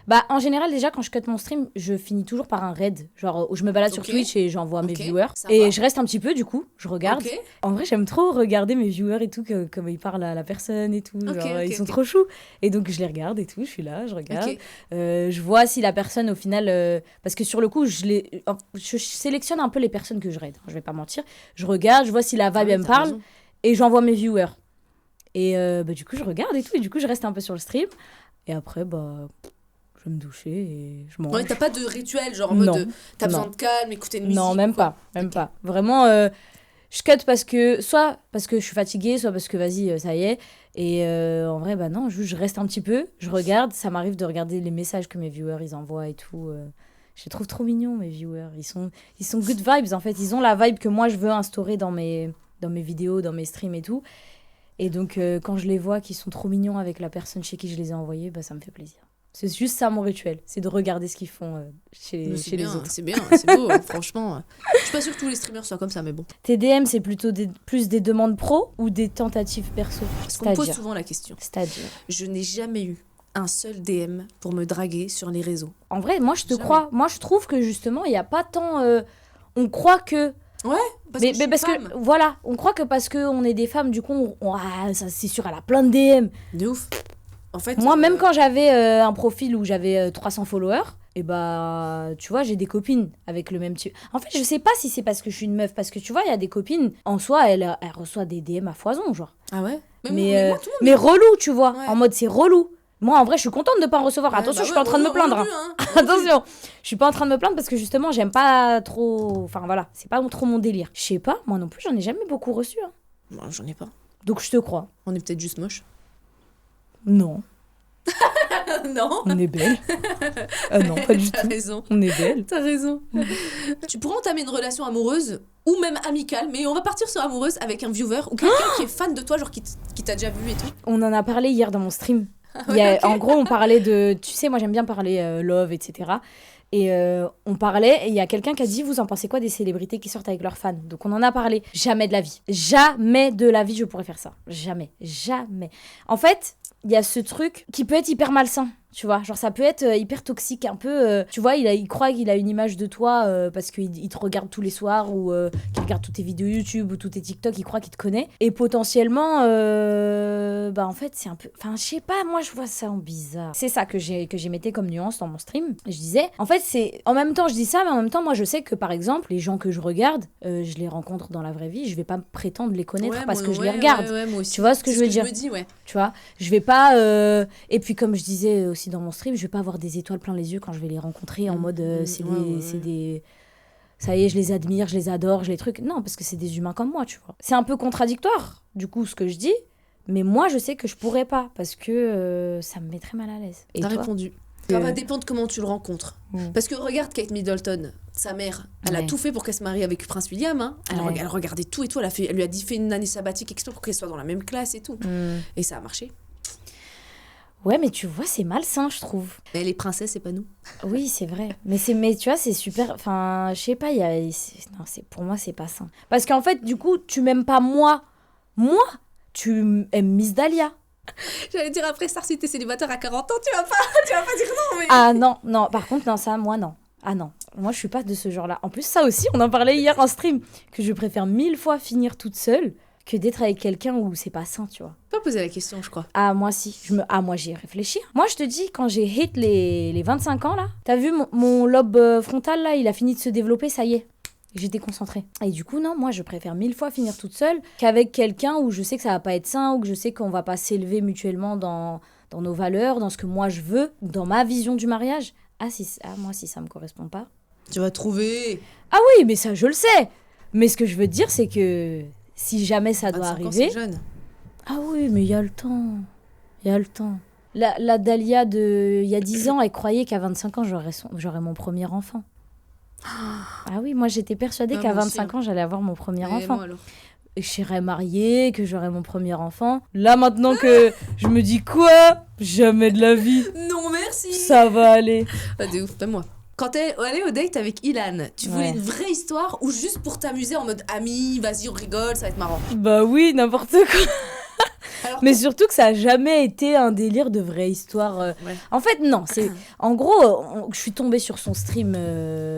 Bah, en général, déjà, quand je cut mon stream, je finis toujours par un raid. Genre, où je me balade sur Twitch et j'envoie mes viewers. Et je reste un petit peu, du coup, je regarde. En vrai, j'aime trop regarder mes viewers et tout, comme ils parlent à la personne et tout. Ils sont trop choux. Et donc, je les regarde et tout, je suis là, je regarde. Je vois si la personne, au final... parce que sur le coup, je sélectionne un peu les personnes que je raid. Je vais pas mentir. Je regarde, je vois si la vibe, elle me parle. Et j'envoie mes viewers. Et du coup, je regarde et tout. Et du coup, je reste un peu sur le stream. Et après, je vais me doucher et je mange. Ouais, t'as pas de rituel, genre en mode t'as besoin de calme, écouter une musique? Non, même pas. Vraiment, je cut soit parce que je suis fatiguée, soit parce que vas-y, ça y est. Et en vrai, non, je reste un petit peu, je regarde. Ça m'arrive de regarder les messages que mes viewers, ils envoient et tout. Je les trouve trop mignons, mes viewers. Ils sont good vibes, en fait. Ils ont la vibe que moi, je veux instaurer dans mes vidéos, dans mes streams et tout. Et donc, quand je les vois qu'ils sont trop mignons avec la personne chez qui je les ai envoyés, ça me fait plaisir. C'est juste ça mon rituel, c'est de regarder ce qu'ils font chez les autres. C'est bien, c'est beau, franchement. Je suis pas sûre que tous les streamers soient comme ça, mais bon. Tes DM, c'est plutôt plus des demandes pro ou des tentatives perso? Parce qu'on me pose souvent la question. C'est-à-dire? Je n'ai jamais eu un seul DM pour me draguer sur les réseaux. En vrai, moi je te crois. Moi je trouve que justement, il n'y a pas tant... on croit que... Ouais, parce que voilà, on croit que parce qu'on est des femmes, du coup, ça c'est sûr, elle a plein de DM. De ouf. En fait, moi, même quand j'avais un profil où j'avais 300 followers, et tu vois, j'ai des copines avec le même type. En fait, je sais pas si c'est parce que je suis une meuf, parce que tu vois, il y a des copines, en soi, elle reçoit des DM à foison, genre. Ah ouais? Mais relou, tu vois, en mode c'est relou. Moi, en vrai, je suis contente de pas en recevoir. Attention, je suis pas en train de me plaindre. Attention, je suis pas en train de me plaindre parce que justement, j'aime pas trop... Enfin, voilà, c'est pas trop mon délire. Je sais pas, moi non plus, j'en ai jamais beaucoup reçu. Moi, j'en ai pas. Donc, je te crois. On est peut-être juste moche. Non. Non. On est belle. Non, pas du tout. T'as raison. On est belle. T'as raison. Tu pourrais entamer une relation amoureuse ou même amicale, mais on va partir sur amoureuse avec un viewer ou quelqu'un qui est fan de toi, genre qui t'a déjà vu et tout. On en a parlé hier dans mon stream. En gros, on parlait de... Tu sais, moi, j'aime bien parler love, etc. Et on parlait, et il y a quelqu'un qui a dit, vous en pensez quoi des célébrités qui sortent avec leurs fans? Donc on en a parlé. Jamais de la vie. Jamais de la vie, je pourrais faire ça. Jamais. Jamais. En fait, il y a ce truc qui peut être hyper malsain. Tu vois, genre ça peut être hyper toxique, un peu... tu vois, il croit qu'il a une image de toi parce qu'il te regarde tous les soirs ou qu'il regarde toutes tes vidéos YouTube ou tous tes TikTok, il croit qu'il te connaît. Et potentiellement, en fait, c'est un peu... Enfin, je sais pas, moi, je vois ça en bizarre. C'est ça que j'émettais comme nuance dans mon stream. Je disais, en fait, c'est... En même temps, je dis ça, mais en même temps, moi, je sais que, par exemple, les gens que je regarde, je les rencontre dans la vraie vie, je vais pas prétendre les connaître parce que je les regarde. Moi aussi. Tu vois ce que je veux dire? Je me dis, Tu vois, je vais pas... Et puis, comme je disais aussi dans mon stream, je vais pas avoir des étoiles plein les yeux quand je vais les rencontrer en mode c'est des ça y est, je les admire, je les adore, je les trucs. Non, parce que c'est des humains comme moi, tu vois. C'est un peu contradictoire du coup ce que je dis, mais moi je sais que je pourrais pas parce que ça me mettrait mal à l'aise. Et t'as répondu. Ça va dépendre de comment tu le rencontres. Parce que regarde Kate Middleton, sa mère, elle a tout fait pour qu'elle se marie avec Prince William. Hein. Elle regardait tout et tout. Elle lui a dit fait une année sabbatique exprès pour qu'elle soit dans la même classe et tout. Et ça a marché. Ouais, mais tu vois, c'est malsain, je trouve. Mais les princesses, c'est pas nous. Oui, c'est vrai. Mais tu vois, c'est super... Enfin, je sais pas, pour moi, c'est pas sain. Parce qu'en fait, du coup, tu m'aimes pas moi. Moi, tu aimes Miss Dahlia. J'allais dire après, Star, si t'es célibataire à 40 ans, tu vas pas dire non, mais... Ah non. Par contre, non, ça, moi, non. Ah non. Moi, je suis pas de ce genre-là. En plus, ça aussi, on en parlait hier en stream, que je préfère 1000 fois finir toute seule que d'être avec quelqu'un où c'est pas sain, tu vois. Pas poser la question, je crois. Ah, moi, si. Moi, j'y ai réfléchi. Moi, je te dis, quand j'ai hit les 25 ans, là, t'as vu mon lobe frontal, là, il a fini de se développer, ça y est. J'étais concentrée. Et du coup, non, moi, je préfère 1000 fois finir toute seule qu'avec quelqu'un où je sais que ça va pas être sain ou que je sais qu'on va pas s'élever mutuellement dans nos valeurs, dans ce que moi, je veux, dans ma vision du mariage. Moi, si ça me correspond pas... Tu vas trouver... Ah oui, mais ça, je le sais. Mais ce que je veux dire, c'est que... Si jamais ça doit arriver... Ans, c'est jeune. Ah oui, mais il y a le temps. Il y a le temps. La Dahlia il y a 10 ans, elle croyait qu'à 25 ans, j'aurais mon premier enfant. Ah oui, moi j'étais persuadée qu'à 25 ans, j'allais avoir mon premier enfant. Moi, alors. Et je serais mariée, que j'aurais mon premier enfant. Là, maintenant que je me dis quoi? Jamais de la vie. Non, merci. Ça va aller. Ah, de ouf, pas moi. Quand t'es allée au date avec Ilan, tu voulais une vraie histoire ou juste pour t'amuser en mode ami, vas-y on rigole, ça va être marrant? Bah oui, n'importe quoi. Alors, Mais surtout que ça a jamais été un délire de vraie histoire. Ouais. En fait, non. En gros, je suis tombée sur son stream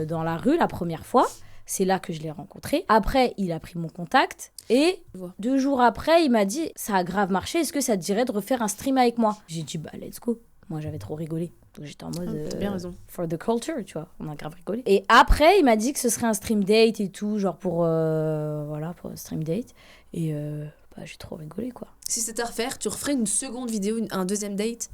dans la rue la première fois. C'est là que je l'ai rencontré. Après, il a pris mon contact. Et 2 jours après, il m'a dit, ça a grave marché, est-ce que ça te dirait de refaire un stream avec moi? J'ai dit, bah let's go. Moi, j'avais trop rigolé. Donc j'étais en mode... T'as bien raison. For the culture, tu vois. On a grave rigolé. Et après, il m'a dit que ce serait un stream date et tout, genre pour un stream date. Et j'ai trop rigolé, quoi. Si c'était à refaire, tu referais une seconde vidéo, un deuxième date?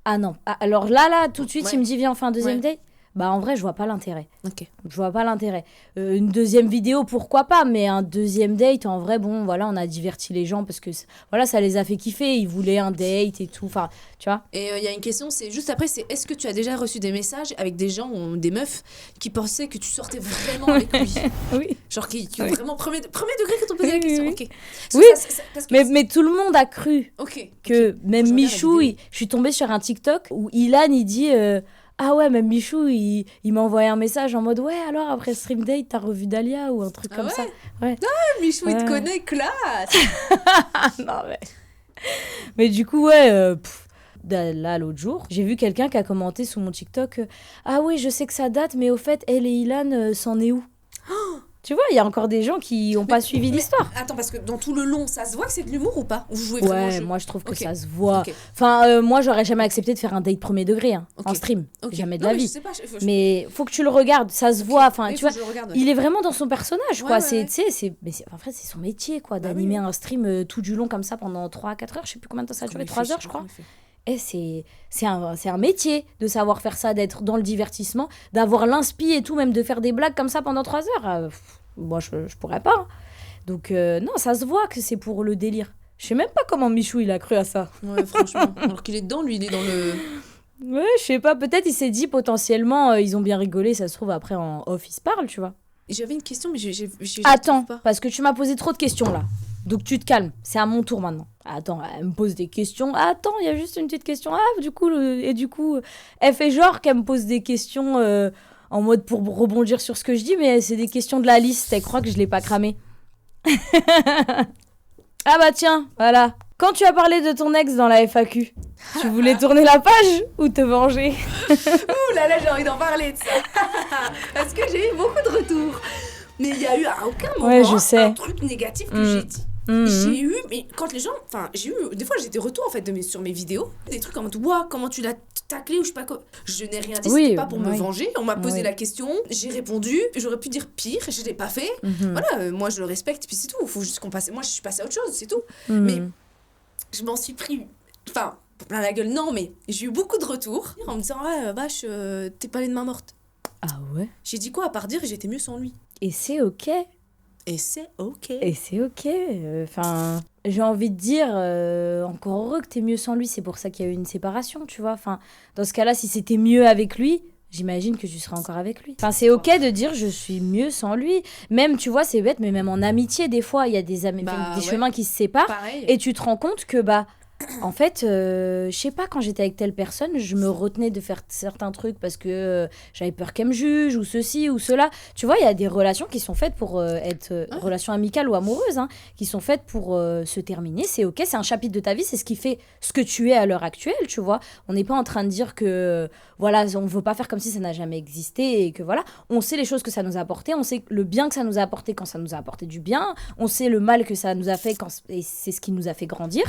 Ah non. Alors là, tout de suite, Ouais. il me dit, viens, on fait un deuxième date. Bah en vrai, je vois pas l'intérêt. Ok. Je vois pas l'intérêt. Une deuxième vidéo, pourquoi pas, mais un deuxième date, en vrai, bon, voilà, on a diverti les gens parce que, voilà, ça les a fait kiffer. Ils voulaient un date et tout, enfin, tu vois. Et il y a une question, c'est juste après, c'est est-ce que tu as déjà reçu des messages avec des gens, ou des meufs, qui pensaient que tu sortais vraiment avec lui? Oui. Genre qui ont vraiment premier degré quand on posait la Oui, question. oui. Ok. Oui, Parce que mais tout le monde a cru ok. que même J'en ai la Michou, vidéo. je suis tombée sur un TikTok où Ilan, il dit... ah ouais, même Michou, il m'a envoyé un message en mode ouais, alors après stream date, t'as revu Dahlia ou un truc Ah comme ouais ça. Ouais. Michou, il te Ouais. connaît, classe. Non, mais du coup, ouais, là, l'autre jour, j'ai vu quelqu'un qui a commenté sous mon TikTok ah oui, je sais que ça date, mais au fait, elle et Ilan, c'en est où? Tu vois, il y a encore des gens qui n'ont pas suivi l'histoire. Attends, parce que dans tout le long, ça se voit que c'est de l'humour ou pas? Ou vous jouez vraiment le Ouais, jeu? moi je trouve que Ok. ça se voit. Ok. Enfin, moi j'aurais jamais accepté de faire un date premier degré Ok. en stream. Ok. Jamais de Non, la mais vie. je sais pas, Mais faut que tu le regardes, ça se voit. Enfin, Oui, tu faut vois, que je le regarde, ouais. il est vraiment dans son personnage, quoi. Ouais, C'est, ouais. tu sais, en fait, c'est son métier, quoi, Bah d'animer oui, oui. un stream tout du long comme ça pendant 3 à 4 heures. Je sais plus combien de temps ça a duré, 3 heures, je crois. Et c'est un métier de savoir faire ça, d'être dans le divertissement, d'avoir l'inspi et tout, même de faire des blagues comme ça pendant 3 heures. Moi, je pourrais pas. Hein. Donc, non, ça se voit que c'est pour le délire. Je sais même pas comment Michou, il a cru à ça. Ouais, franchement. Alors qu'il est dedans, lui, il est dans le... Ouais, je sais pas, peut-être il s'est dit potentiellement, ils ont bien rigolé, ça se trouve, après en off, ils se parlent, tu vois. J'avais une question, mais je Attends, trouve pas. parce que tu m'as posé trop de questions là. Donc tu te calmes, c'est à mon tour maintenant. Attends, elle me pose des questions. Attends, il y a juste une petite question. Ah, du coup, elle fait genre qu'elle me pose des questions en mode pour rebondir sur ce que je dis, mais c'est des questions de la liste. Elle croit que je l'ai pas cramé. Ah bah tiens, voilà. Quand tu as parlé de ton ex dans la FAQ, tu voulais tourner la page ou te venger? Ouh là là, j'ai envie d'en parler de ça. Parce que j'ai eu beaucoup de retours. Mais il y a eu à aucun moment Ouais, je sais. un truc négatif que j'ai dit. Mhm. J'ai eu, mais quand les gens, enfin, j'ai eu, des fois j'ai des retours en fait sur mes vidéos, des trucs en mode, ouah, comment tu l'as taclé ou je sais pas quoi. Je n'ai rien dit, Oui, c'était pas pour me oui. venger. On m'a posé Oui. la question, j'ai répondu, j'aurais pu dire pire, je l'ai pas fait. Mhm. Voilà, moi je le respecte, puis c'est tout. Faut juste qu'on passe. Moi je suis passée à autre chose, c'est tout. Mhm. Mais je m'en suis pris, enfin, plein la gueule, non, mais j'ai eu beaucoup de retours en me disant, ouais, vache, t'es pas allée de main morte. Ah ouais. J'ai dit quoi à part dire j'étais mieux sans lui. Et c'est ok. Et c'est ok. Et c'est ok. Enfin, j'ai envie de dire, encore heureux que t'es mieux sans lui. C'est pour ça qu'il y a eu une séparation, tu vois. Enfin, dans ce cas-là, si c'était mieux avec lui, j'imagine que tu serais encore avec lui. Enfin, c'est ok de dire je suis mieux sans lui. Même, tu vois, c'est bête, mais même en amitié, des fois, il y a des Bah, ouais. chemins qui se séparent. Pareil. Et tu te rends compte que, bah, en fait, je sais pas, quand j'étais avec telle personne, je me retenais de faire certains trucs parce que j'avais peur qu'elle me juge ou ceci ou cela. Tu vois, il y a des relations qui sont faites pour être relations amicales ou amoureuses, hein, qui sont faites pour se terminer. C'est ok, c'est un chapitre de ta vie, c'est ce qui fait ce que tu es à l'heure actuelle, tu vois. On n'est pas en train de dire que, voilà, on veut pas faire comme si ça n'a jamais existé et que voilà, on sait les choses que ça nous a apporté, on sait le bien que ça nous a apporté quand ça nous a apporté du bien, on sait le mal que ça nous a fait et c'est ce qui nous a fait grandir.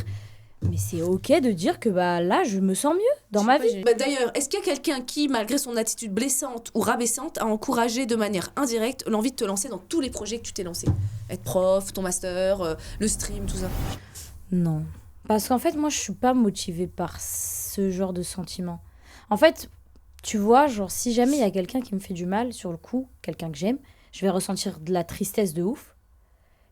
Mais c'est ok de dire que bah là, je me sens mieux dans ma vie. Bah, d'ailleurs, est-ce qu'il y a quelqu'un qui, malgré son attitude blessante ou rabaissante, a encouragé de manière indirecte l'envie de te lancer dans tous les projets que tu t'es lancé? Être prof, ton master, le stream, tout ça. Non. Parce qu'en fait, moi, je suis pas motivée par ce genre de sentiment. En fait, tu vois, genre, si jamais il y a quelqu'un qui me fait du mal, sur le coup, quelqu'un que j'aime, je vais ressentir de la tristesse de ouf.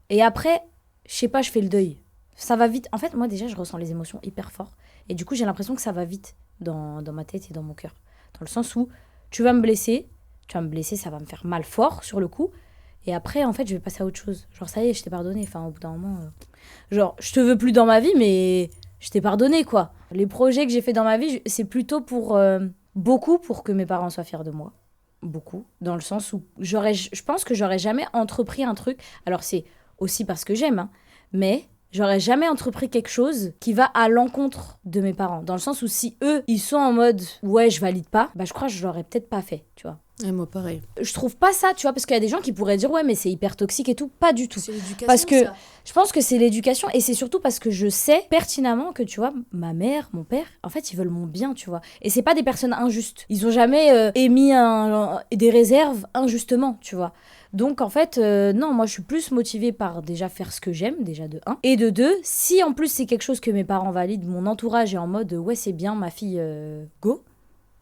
Et après, je sais pas, je fais le deuil. Ça va vite. En fait, moi, déjà, je ressens les émotions hyper fort. Et du coup, j'ai l'impression que ça va vite dans ma tête et dans mon cœur. Dans le sens où tu vas me blesser, ça va me faire mal fort sur le coup. Et après, en fait, je vais passer à autre chose. Genre, ça y est, je t'ai pardonné. Enfin, au bout d'un moment, genre, je te veux plus dans ma vie, mais je t'ai pardonné, quoi. Les projets que j'ai fait dans ma vie, c'est plutôt pour beaucoup pour que mes parents soient fiers de moi. Beaucoup. Dans le sens où je pense que j'aurais jamais entrepris un truc. Alors, c'est aussi parce que j'aime, hein, mais j'aurais jamais entrepris quelque chose qui va à l'encontre de mes parents. Dans le sens où si eux, ils sont en mode « ouais, je valide pas », bah je crois que je l'aurais peut-être pas fait, tu vois. Et moi, pareil. Je trouve pas ça, tu vois, parce qu'il y a des gens qui pourraient dire « ouais, mais c'est hyper toxique et tout ». Pas du tout. C'est l'éducation, Parce que ça. je pense que c'est l'éducation et c'est surtout parce que je sais pertinemment que, tu vois, ma mère, mon père, en fait, ils veulent mon bien, tu vois. Et c'est pas des personnes injustes. Ils ont jamais émis des réserves injustement, tu vois. Donc, en fait, non, moi, je suis plus motivée par déjà faire ce que j'aime, déjà de 1. Et de 2, si en plus c'est quelque chose que mes parents valident, mon entourage est en mode « ouais, c'est bien, ma fille, go »,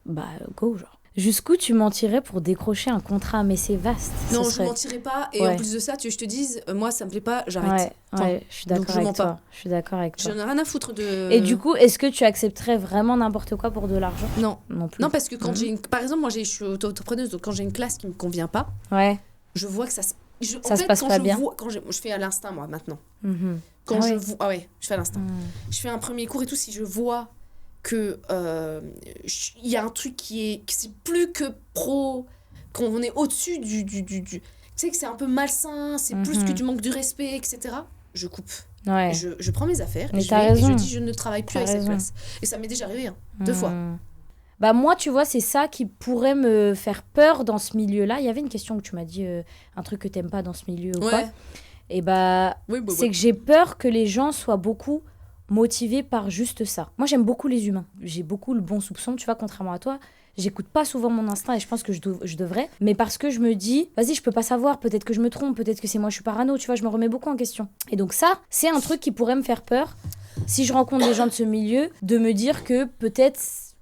bah, go, genre. Jusqu'où tu mentirais pour décrocher un contrat? Mais c'est vaste. Non, Ce je serait... mentirais pas. Et Ouais. en plus de ça, je te dise, moi, ça me plaît pas, j'arrête. Ouais, je suis donc d'accord je mens avec toi. pas. Je suis d'accord avec toi. J'en ai rien à foutre de... Et du coup, est-ce que tu accepterais vraiment n'importe quoi pour de l'argent? Non. Non plus. Non, parce que quand j'ai une... Par exemple, moi, je suis auto-entrepreneuse, donc quand j'ai une classe qui me convient pas, Ouais. je vois que ça se... Ça se passe pas bien. Quand je fais à l'instinct, moi, maintenant. Mhm. Quand Ah je ouais. vois... Ah ouais, je fais à l'instinct. Mhm. Je fais un premier cours et tout, si je vois que il y a un truc que c'est plus que pro, qu'on est au-dessus du... Tu sais que c'est un peu malsain, c'est plus que du manque de respect, etc. Je coupe. Ouais. Je prends mes affaires Mais et, t'as et raison. je dis je ne travaille plus T'as avec cette raison. classe. Et ça m'est déjà arrivé, 2 fois. Bah moi, tu vois, c'est ça qui pourrait me faire peur dans ce milieu-là. Il y avait une question que tu m'as dit, un truc que t'aimes pas dans ce milieu ou quoi. Et bah, Oui, c'est que j'ai peur que les gens soient beaucoup motivés par juste ça. Moi, j'aime beaucoup les humains. J'ai beaucoup le bon soupçon, tu vois, contrairement à toi. J'écoute pas souvent mon instinct et je pense que je devrais. Mais parce que je me dis, vas-y, je peux pas savoir, peut-être que je me trompe, peut-être que c'est moi, je suis parano, tu vois, je me remets beaucoup en question. Et donc ça, c'est un truc qui pourrait me faire peur, si je rencontre des gens de ce milieu, de me dire que peut-être...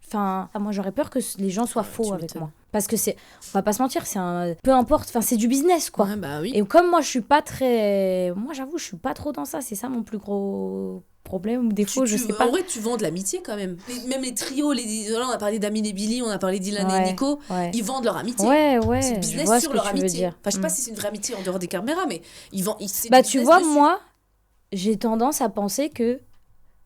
Enfin, moi, j'aurais peur que les gens soient faux avec m'étonnes. moi. Parce que c'est... On va pas se mentir, c'est un... Peu importe, enfin, c'est du business, quoi. Ouais, bah oui. Et comme moi, je suis pas très... Moi, j'avoue, je suis pas trop dans ça. C'est ça mon plus gros problème ou défaut, je sais pas. En vrai, tu vends de l'amitié quand même. Même les trios, là, on a parlé d'Amine et Billy, on a parlé d'Ilan et Nico, Ouais. ils vendent leur amitié. Ouais, C'est je business vois sur ce que leur tu veux amitié. dire. Enfin, je sais pas si c'est une vraie amitié en dehors des caméras, mais c'est Bah, du tu business vois, dessus. moi, j'ai tendance à penser que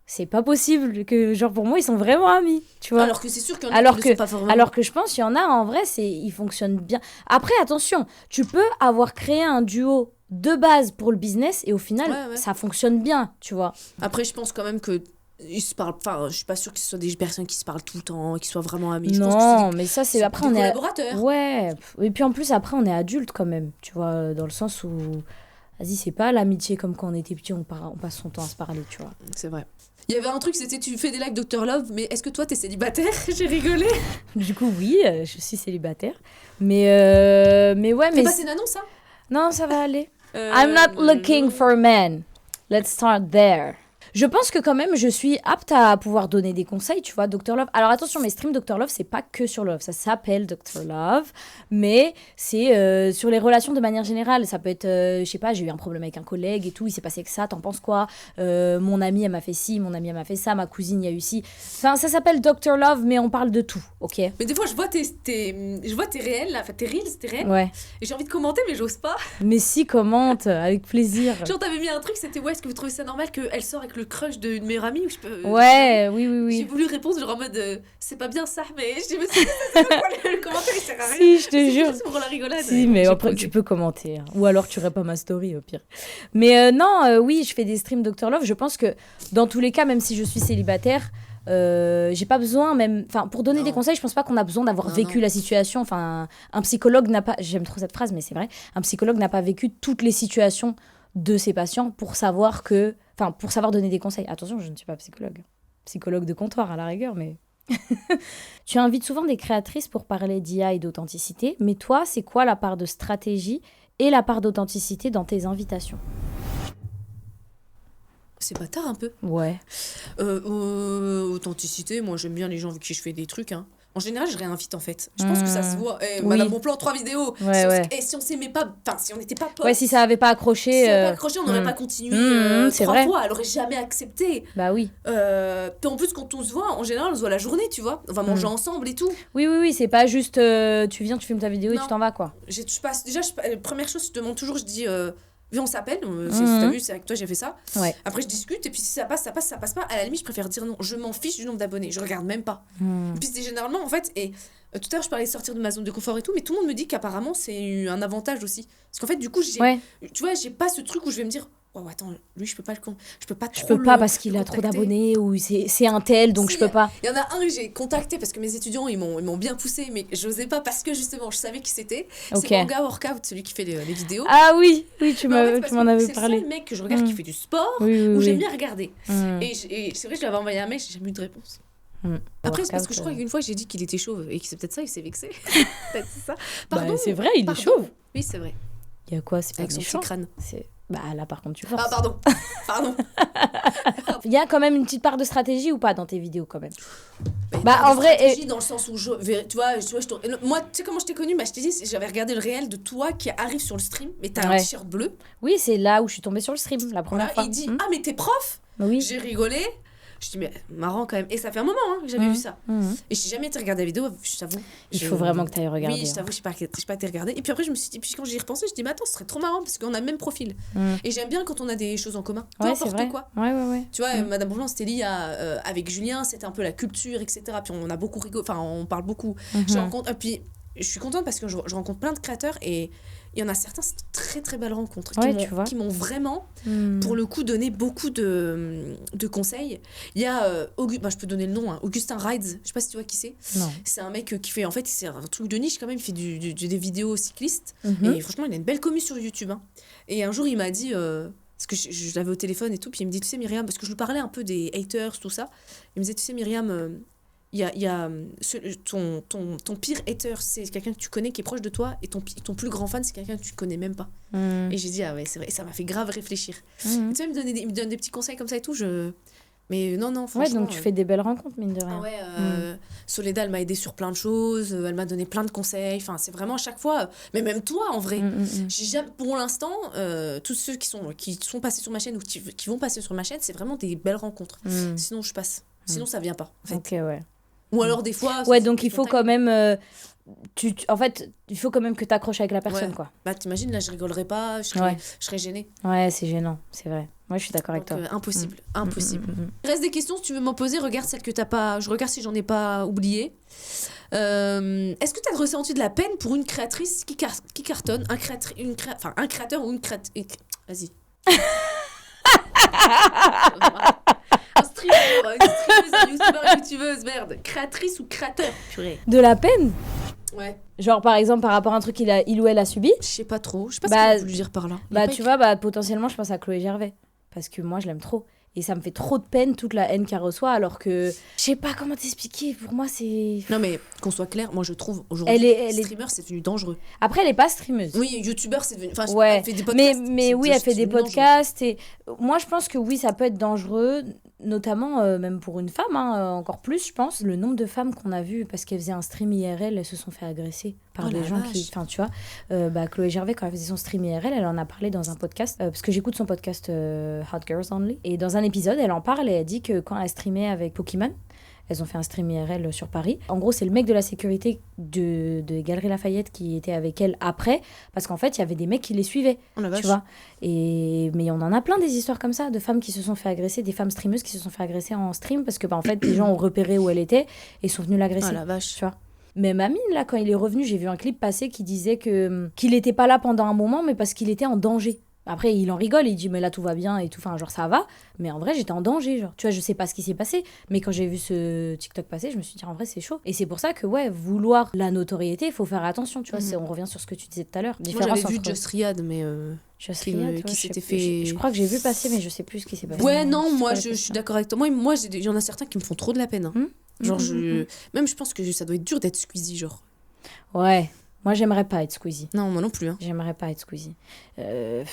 c'est pas possible, que genre pour moi, ils sont vraiment amis, tu vois. Alors que c'est sûr qu'il y en a Alors qui que, ne sont pas vraiment. alors que je pense qu'il y en a, en vrai, ils fonctionnent bien. Après, attention, tu peux avoir créé un duo de base pour le business et au final, Ouais. ça fonctionne bien, tu vois. Après, je pense quand même que ils se parlent. Enfin, je suis pas sûre que ce soit des personnes qui se parlent tout le temps, qui soient vraiment amis. Je pense que Non, mais ça, c'est... c'est Après, des on est... collaborateurs. Ouais. Et puis en plus, après, on est adulte quand même, tu vois, dans le sens où... Vas-y, c'est pas l'amitié comme quand on était petit, on passe son temps à se parler, tu vois. C'est vrai. Il y avait un truc, c'était tu fais des likes Dr Love, mais est-ce que toi t'es célibataire? J'ai rigolé. Du coup, oui, je suis célibataire. Mais ouais, T'as mais... passé une annonce, hein? Non, ça va aller. I'm not looking for men. Let's start there. Je pense que quand même, je suis apte à pouvoir donner des conseils, tu vois, Dr Love. Alors attention, mes streams Dr Love, c'est pas que sur Love. Ça s'appelle Dr Love, mais c'est sur les relations de manière générale. Ça peut être, je sais pas, j'ai eu un problème avec un collègue et tout, il s'est passé que ça, t'en penses quoi? Mon amie, elle m'a fait ci, mon amie, elle m'a fait ça, ma cousine, il y a eu ci. Enfin, ça s'appelle Dr Love, mais on parle de tout, ok? Mais des fois, je vois tes réels, là, enfin tes reels, tes réels, Ouais. et j'ai envie de commenter, mais j'ose pas. Mais si, commente, avec plaisir. Genre, t'avais mis un truc, c'était ouais, est-ce que vous trouvez ça normal qu'elle sort avec le crush d'une meilleure amie ou je peux. Ouais, oui, J'ai oui. voulu répondre genre en mode c'est pas bien ça, mais je me suis dit, c'est pas quoi, le commentaire il sert à rien. Si, je te C'est jure. juste pour la rigolade. Si, mais J'ai après, posé. tu peux commenter. Hein. Ou alors, tu réponds ma story, au pire. Mais non, oui, je fais des streams Dr Love. Je pense que, dans tous les cas, même si je suis célibataire, j'ai pas besoin, même... Enfin, pour donner Non. des conseils, je pense pas qu'on a besoin d'avoir Non, vécu non. la situation. Enfin, un psychologue n'a pas... J'aime trop cette phrase, mais c'est vrai. Un psychologue n'a pas vécu toutes les situations de ses patients pour savoir que... Enfin, pour savoir donner des conseils. Attention, je ne suis pas psychologue. Psychologue de comptoir, à la rigueur, mais... Tu invites souvent des créatrices pour parler d'IA et d'authenticité, mais toi, c'est quoi la part de stratégie et la part d'authenticité dans tes invitations? C'est bâtard un peu. Ouais. Authenticité, moi j'aime bien les gens avec qui je fais des trucs. Hein. En général, je réinvite en fait. Je pense que ça se voit. Oui. Madame Bon Plan, 3 vidéos. Ouais. Et si on s'aimait pas, enfin si on n'était pas potes, Ouais, si ça avait pas accroché... si on n'avait pas accroché, on n'aurait pas continué c'est 3 vrai. fois. Elle aurait jamais accepté. Bah oui. Puis en plus, quand on se voit, en général, on se voit la journée, tu vois. On va manger ensemble et tout. Oui, c'est pas juste tu viens, tu filmes ta vidéo et Non. tu t'en vas, quoi. Première chose, je te demande toujours, je dis, viens, on s'appelle. T'as vu, c'est avec toi, j'ai fait ça. Ouais. Après, je discute, et puis si ça passe, ça passe, ça passe pas. À la limite, je préfère dire non. Je m'en fiche du nombre d'abonnés. Je regarde même pas. Et puis c'est généralement, en fait, et tout à l'heure, je parlais de sortir de ma zone de confort et tout, mais tout le monde me dit qu'apparemment, c'est un avantage aussi. Parce qu'en fait, du coup, Ouais. tu vois, j'ai pas ce truc où je vais me dire, oh attends, lui je peux pas Je peux pas parce qu'il a trop d'abonnés ou c'est un tel, donc Si, je peux pas. Il y en a un que j'ai contacté parce que mes étudiants ils m'ont bien poussé, mais j'osais pas parce que justement je savais qui c'était. Ok. C'est Manga Workout, celui qui fait les vidéos. Ah oui, tu Mais en fait, m'en avais c'est parlé. le seul mec que je regarde qui fait du sport Oui, où oui, j'aime oui. bien regarder. Et c'est vrai que je lui avais envoyé un mail, j'ai jamais eu de réponse. Après, c'est parce que je crois qu'une fois j'ai dit qu'il était chauve et que c'est peut-être ça, il s'est vexé. Peut-être c'est ça. Pardon. Bah, c'est vrai, il est Pardon. chauve. Oui, c'est vrai. Il y a quoi, c'est pas Avec son méchant. petit crâne. Bah là par contre tu forces. Ah, pardon. Pardon. Il y a quand même une petite part de stratégie ou pas dans tes vidéos quand même? Mais Bah, pas en de vrai, stratégie dans le sens où tu vois, moi, tu sais comment je t'ai connue? Bah, je t'ai dit, j'avais regardé le réel de toi qui arrive sur le stream, mais t'as un Ouais. t-shirt bleu. Oui, c'est là où je suis tombée sur le stream la première Voilà, fois. il dit, ah, mais t'es prof? Oui. J'ai rigolé. Je dis, mais marrant quand même. Et ça fait un moment que j'avais vu ça. Et j'ai jamais été regarder la vidéo, je t'avoue. Il faut vraiment que tu ailles regarder. Oui, je t'avoue, je n'ai pas été regarder. Et puis après, je me suis dit, puis quand j'y ai repensé, je dis, mais attends, ce serait trop marrant parce qu'on a le même profil. Et j'aime bien quand on a des choses en commun. Peu Ouais, c'est importe vrai. quoi. Ouais. Tu vois, Madame Bourgeois, c'était lié avec Julien, c'était un peu la culture, etc. Puis on a beaucoup rigolé, enfin, on parle beaucoup. Je rencontre, puis je suis contente parce que je rencontre plein de créateurs et il y en a certains, c'est de très très belles rencontres qui m'ont vraiment, pour le coup, donné beaucoup de conseils. Il y a, je peux donner le nom, Augustin Rides, je sais pas si tu vois qui c'est. Non. C'est un mec qui fait, en fait, c'est un truc de niche quand même, il fait des vidéos cyclistes. Et franchement, il a une belle commu sur YouTube. Et un jour, il m'a dit, parce que je l'avais au téléphone et tout, puis il me dit, tu sais Myriam, parce que je lui parlais un peu des haters, tout ça. Il me disait, tu sais Myriam, il y a ton pire hater, c'est quelqu'un que tu connais qui est proche de toi, et ton plus grand fan, c'est quelqu'un que tu connais même pas. Et j'ai dit, ah ouais, c'est vrai, et ça m'a fait grave réfléchir. Et tu sais, il me donne des petits conseils comme ça et tout, mais non, franchement. Ouais, donc tu fais des belles rencontres, mine de rien. Ah ouais, Soledad, elle m'a aidé sur plein de choses, elle m'a donné plein de conseils, enfin, c'est vraiment à chaque fois, mais même toi, en vrai. J'ai jamais, pour l'instant, tous ceux qui sont passés sur ma chaîne ou qui vont passer sur ma chaîne, c'est vraiment des belles rencontres. Sinon, je passe. Sinon, ça vient pas, en fait. Ok, ouais. Ou alors des fois... Ouais, donc il faut quand même... en fait, il faut quand même que tu accroches avec la personne, quoi. Bah, t'imagines, là, je rigolerais pas, je serais gênée. Ouais, c'est gênant, c'est vrai. Moi, je suis d'accord avec toi. Impossible, impossible. Il reste des questions, si tu veux m'en poser, regarde celles que t'as pas... Je regarde si j'en ai pas oublié. Est-ce que t'as ressenti de la peine pour une créatrice qui cartonne, un créateur ou une créatrice... Vas-y. Un streamer, une streameuse, un youtubeur, une youtubeuse, merde. Créatrice ou créateur, purée. De la peine? Ouais. Genre, par exemple, par rapport à un truc qu'il ou elle a subi? Je sais pas trop. Je sais pas ce qu'il a voulu dire par là. Bah, tu vois, potentiellement, je pense à Chloé Gervais. Parce que moi, je l'aime trop. Et ça me fait trop de peine, toute la haine qu'elle reçoit, alors que... Je sais pas comment t'expliquer, pour moi, c'est... Non, mais qu'on soit clair, moi, je trouve, aujourd'hui, streamer, c'est devenu dangereux. Après, elle est pas streameuse. Oui, youtubeur, c'est devenu... Enfin, ouais. Elle fait des podcasts. Mais oui, elle fait des podcasts. Et... Moi, je pense que oui, ça peut être dangereux, notamment même pour une femme, encore plus, je pense. Le nombre de femmes qu'on a vues, parce qu'elles faisaient un stream IRL, elles se sont fait agresser par des gens qui... Enfin, tu vois, Chloé Gervais, quand elle faisait son stream IRL, elle en a parlé dans un podcast, parce que j'écoute son podcast Hot Girls Only. Et dans un épisode, elle en parle et elle dit que quand elle streamait avec Pokémon, elles ont fait un stream IRL sur Paris. En gros, c'est le mec de la sécurité de Galeries Lafayette qui était avec elle après, parce qu'en fait, il y avait des mecs qui les suivaient, tu vois. Mais on en a plein des histoires comme ça, de femmes qui se sont fait agresser, des femmes streameuses qui se sont fait agresser en stream, parce que en fait, les gens ont repéré où elle était et sont venus l'agresser. Oh la vache. Tu vois. Mais Mamine, là, quand il est revenu, j'ai vu un clip passer qui disait qu'il n'était pas là pendant un moment, mais parce qu'il était en danger. Après, il en rigole, il dit mais là tout va bien et tout, enfin genre ça va. Mais en vrai, j'étais en danger, genre. Tu vois, je sais pas ce qui s'est passé, mais quand j'ai vu ce TikTok passer, je me suis dit en vrai, c'est chaud. Et c'est pour ça que, ouais, vouloir la notoriété, il faut faire attention, tu vois. On revient sur ce que tu disais tout à l'heure. Moi, j'avais vu Just Riyad, mais... qui s'était fait... Je crois que j'ai vu passer, mais je sais plus ce qui s'est passé. Ouais, non, moi, je suis d'accord avec toi. Moi, il y en a certains qui me font trop de la peine. Genre, même, je pense que ça doit être dur d'être Squeezie, genre. Ouais. Moi, j'aimerais pas être Squeezie. Non, moi non plus. J'aimerais pas être Squeezie. En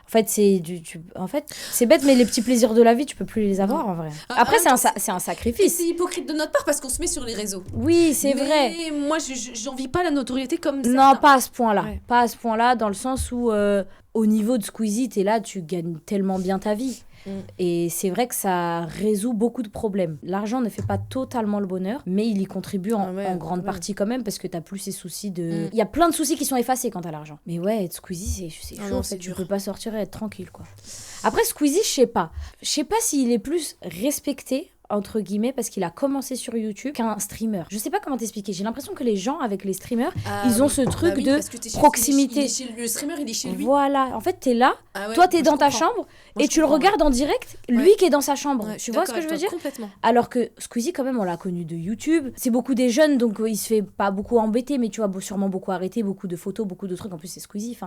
fait, c'est bête, mais les petits plaisirs de la vie, tu peux plus les avoir, en vrai. Après, c'est un sacrifice. C'est hypocrite de notre part parce qu'on se met sur les réseaux. Oui, c'est vrai. Mais moi, j'envie pas la notoriété comme ça. Non, pas à ce point-là. Ouais. Pas à ce point-là, dans le sens où, au niveau de Squeezie, t'es là, tu gagnes tellement bien ta vie. Et c'est vrai que ça résout beaucoup de problèmes. L'argent ne fait pas totalement le bonheur, mais il y contribue en grande partie quand même, parce que t'as plus ces soucis de... Il y a plein de soucis qui sont effacés quand t'as l'argent. Mais ouais, être Squeezie, c'est chaud. En fait, tu peux pas sortir et être tranquille, quoi. Après, Squeezie, je sais pas. Je sais pas s'il est plus respecté entre guillemets, parce qu'il a commencé sur YouTube, qu'un streamer. Je sais pas comment t'expliquer. J'ai l'impression que les gens avec les streamers, ils ont ce truc de proximité. Le streamer, il est chez lui. Voilà. En fait, t'es là, toi, t'es dans ta chambre, et tu le regardes en direct, lui qui est dans sa chambre. Tu vois ce que je veux dire? Complètement. Alors que Squeezie, quand même, on l'a connu de YouTube. C'est beaucoup des jeunes, donc il se fait pas beaucoup embêter, mais tu vois, sûrement beaucoup arrêter, beaucoup de photos, beaucoup de trucs. En plus, c'est Squeezie.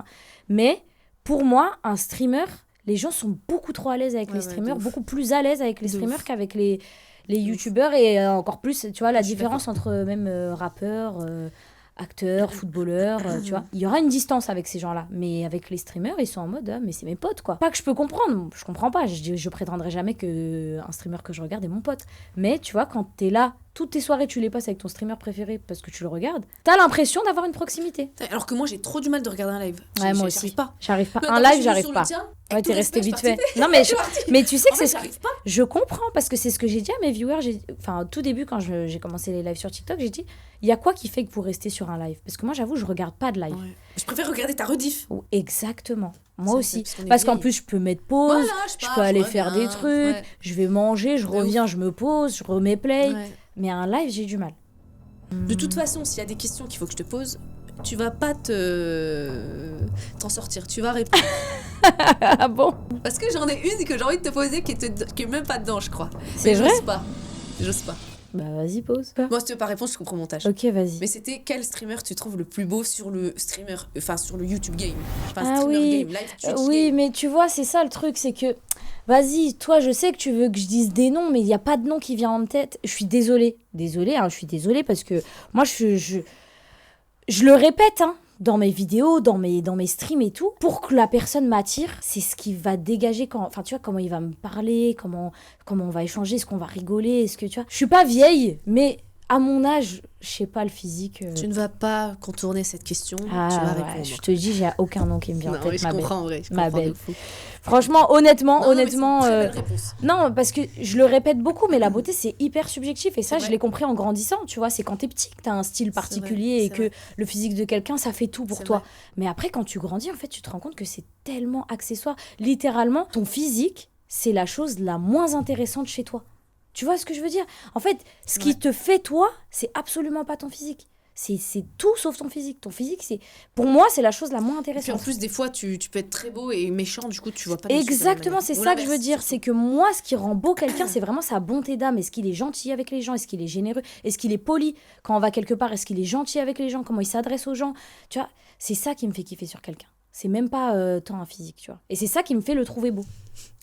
Mais pour moi, un streamer, les gens sont beaucoup trop à l'aise avec les streamers, beaucoup plus à l'aise avec les streamers qu'avec les youtubeurs, et encore plus, tu vois, la différence entre même rappeurs, acteurs, footballeurs, tu vois. Il y aura une distance avec ces gens-là, mais avec les streamers, ils sont en mode, mais c'est mes potes, quoi. Pas que je peux comprendre, je comprends pas, je prétendrai jamais qu'un streamer que je regarde est mon pote. Mais tu vois, quand t'es là, toutes tes soirées, tu les passes avec ton streamer préféré parce que tu le regardes, t'as l'impression d'avoir une proximité. Alors que moi, j'ai trop du mal de regarder un live. Ouais, moi aussi. J'arrive pas. Un live, j'arrive pas. Ouais, t'es resté vite fait. Non, mais tu sais que c'est ce que... Je comprends, parce que c'est ce que j'ai dit à mes viewers. Enfin, au tout début, quand j'ai commencé les lives sur TikTok, j'ai dit, il y a quoi qui fait que vous restez sur un live? Parce que moi, j'avoue, je regarde pas de live. Ouais. Je préfère regarder ta rediff. Exactement. Moi aussi. Parce qu'en plus, je peux mettre pause, je peux aller faire des trucs, je vais manger, je reviens, je me pose, je remets play. Mais un live, j'ai du mal. De toute façon, s'il y a des questions qu'il faut que je te pose, tu vas pas t'en sortir. Tu vas répondre. Ah bon? Parce que j'en ai une que j'ai envie de te poser qui est même pas dedans, je crois. C'est vrai? J'ose pas. Bah vas-y, pose. Moi, si tu veux pas répondre, je comprends mon montage. Ok, vas-y. Mais c'était quel streamer tu trouves le plus beau sur le streamer, enfin sur le YouTube game, game, live Twitch oui, game. Mais tu vois, c'est ça le truc, c'est que vas-y, toi, je sais que tu veux que je dise des noms, mais il y a pas de nom qui vient en tête. Je suis désolée, je suis désolée parce que moi, je le répète, hein. Dans mes vidéos, dans mes streams et tout, pour que la personne m'attire, c'est ce qui va dégager enfin tu vois, comment il va me parler, comment on va échanger, est-ce qu'on va rigoler, est-ce que tu vois, je suis pas vieille, mais à mon âge, je sais pas, le physique... Tu ne vas pas contourner cette question, tu vas répondre. Je te dis, j'ai aucun nom qui me vient en tête, je comprends, en vrai, ma belle. Franchement, honnêtement... Non, parce que je le répète beaucoup, mais la beauté, c'est hyper subjectif, et ça, je l'ai compris en grandissant, tu vois, c'est quand t'es petit que t'as un style particulier, et que le physique de quelqu'un, ça fait tout pour toi. Mais après, quand tu grandis, en fait, tu te rends compte que c'est tellement accessoire. Littéralement, ton physique, c'est la chose la moins intéressante chez toi. Tu vois ce que je veux dire? En fait, ce qui te fait toi, c'est absolument pas ton physique. C'est tout sauf ton physique. Ton physique, pour moi, c'est la chose la moins intéressante. Et puis en plus, des fois, tu peux être très beau et méchant, du coup, tu vois pas... Exactement, c'est ça que je veux dire. C'est que moi, ce qui rend beau quelqu'un, c'est vraiment sa bonté d'âme. Est-ce qu'il est gentil avec les gens? Est-ce qu'il est généreux? Est-ce qu'il est poli quand on va quelque part? Est-ce qu'il est gentil avec les gens? Comment il s'adresse aux gens? Tu vois, c'est ça qui me fait kiffer sur quelqu'un. C'est même pas tant un physique, tu vois. Et c'est ça qui me fait le trouver beau.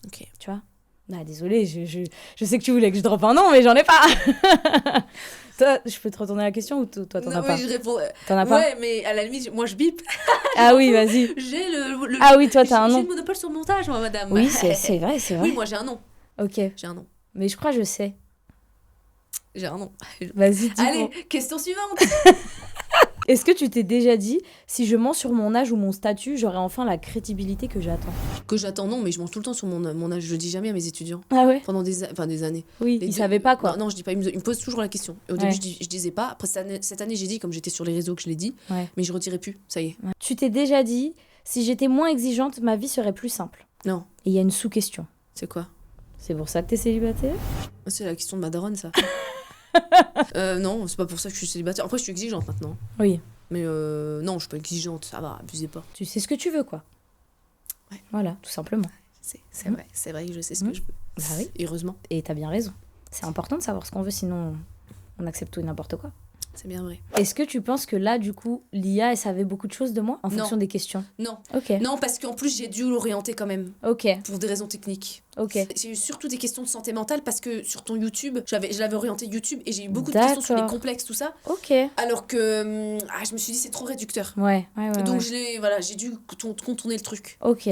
Ok. Tu vois? Ah, désolée, je sais que tu voulais que je droppe un nom, mais j'en ai pas. Toi, je peux te retourner la question ou toi, t'en as pas? Oui, je réponds. T'en as pas? Ouais, mais à la limite, moi, je bip. Ah oui, vas-y. J'ai Ah oui, toi, t'as un nom. J'ai le monopole sur le montage, moi, madame. Oui, c'est vrai. Oui, moi, j'ai un nom. Ok. J'ai un nom. Mais je crois que je sais. J'ai un nom. Vas-y, dis-moi. Allez, question suivante. Est-ce que tu t'es déjà dit, si je mens sur mon âge ou mon statut, j'aurai enfin la crédibilité que j'attends? Que j'attends, non, mais je mens tout le temps sur mon âge. Je le dis jamais à mes étudiants. Ah ouais? Pendant des années. Oui, ils savaient pas, quoi. Non, je dis pas. Ils me posent toujours la question. Et au début, je disais pas. Après, cette année, j'ai dit, comme j'étais sur les réseaux, que je l'ai dit. Mais je redirai plus. Ça y est. Ouais. Tu t'es déjà dit, si j'étais moins exigeante, ma vie serait plus simple? Non. Et il y a une sous-question. C'est quoi? C'est pour ça que t'es célibataire? C'est la question de ma daronne, ça. Non, c'est pas pour ça que je suis célibataire. Après, je suis exigeante maintenant. Oui. Mais non, je suis pas exigeante, ça va, abusez pas. Tu sais ce que tu veux, quoi. Ouais. Voilà, tout simplement. C'est vrai que je sais ce que je veux. Bah oui. Et heureusement. Et t'as bien raison. C'est important de savoir ce qu'on veut, sinon on accepte tout et n'importe quoi. C'est bien vrai. Est-ce que tu penses que là, du coup, l'IA, elle savait beaucoup de choses de moi en fonction des questions? Non. Ok. Non, parce qu'en plus, j'ai dû l'orienter quand même. Ok. Pour des raisons techniques. Ok. J'ai eu surtout des questions de santé mentale parce que sur ton YouTube, je l'avais orienté YouTube et j'ai eu beaucoup de questions sur les complexes, tout ça. Ok. Alors que je me suis dit, c'est trop réducteur. Ouais. Donc j'ai dû contourner le truc. Ok.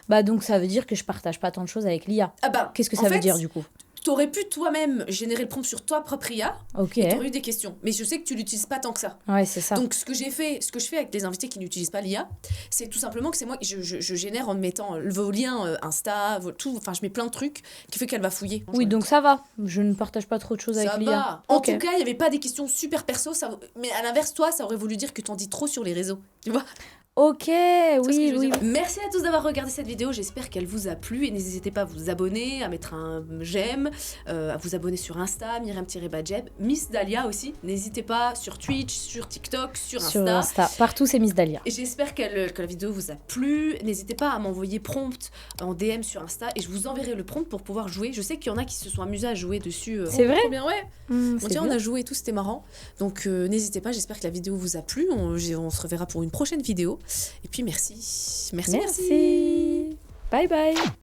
Bah donc ça veut dire que je partage pas tant de choses avec l'IA. Ah bah. Qu'est-ce que ça veut dire du coup? T'aurais pu toi-même générer le prompt sur toi propre IA. Ok. Et t'aurais eu des questions. Mais je sais que tu l'utilises pas tant que ça. Ouais, c'est ça. Donc ce que je fais avec les invités qui n'utilisent pas l'IA, c'est tout simplement que c'est moi, je génère en mettant vos liens Insta, tout, enfin je mets plein de trucs qui fait qu'elle va fouiller. Oui, donc ça va. Je ne partage pas trop de choses avec l'IA. Va. En tout cas, il y avait pas des questions super perso, mais à l'inverse, toi, ça aurait voulu dire que t'en dis trop sur les réseaux. Tu vois? Ok, Tu vois ce que je oui, veux oui. dire. Merci à tous d'avoir regardé cette vidéo, j'espère qu'elle vous a plu et n'hésitez pas à vous abonner, à mettre un j'aime, à vous abonner sur Insta, Myriam-Badjeb, Miss Dahlia aussi, n'hésitez pas sur Twitch, sur TikTok, sur Sur Insta. Insta, partout c'est Miss Dahlia. Et j'espère que la vidéo vous a plu, n'hésitez pas à m'envoyer prompt en DM sur Insta et je vous enverrai le prompt pour pouvoir jouer. Je sais qu'il y en a qui se sont amusés à jouer dessus. C'est vrai? Trop bien, ouais. Bon, C'est tiens, on bien. a joué et tout, c'était marrant. Donc n'hésitez pas, j'espère que la vidéo vous a plu. On se reverra pour une prochaine vidéo. Et puis merci. Merci. Merci. Bye bye.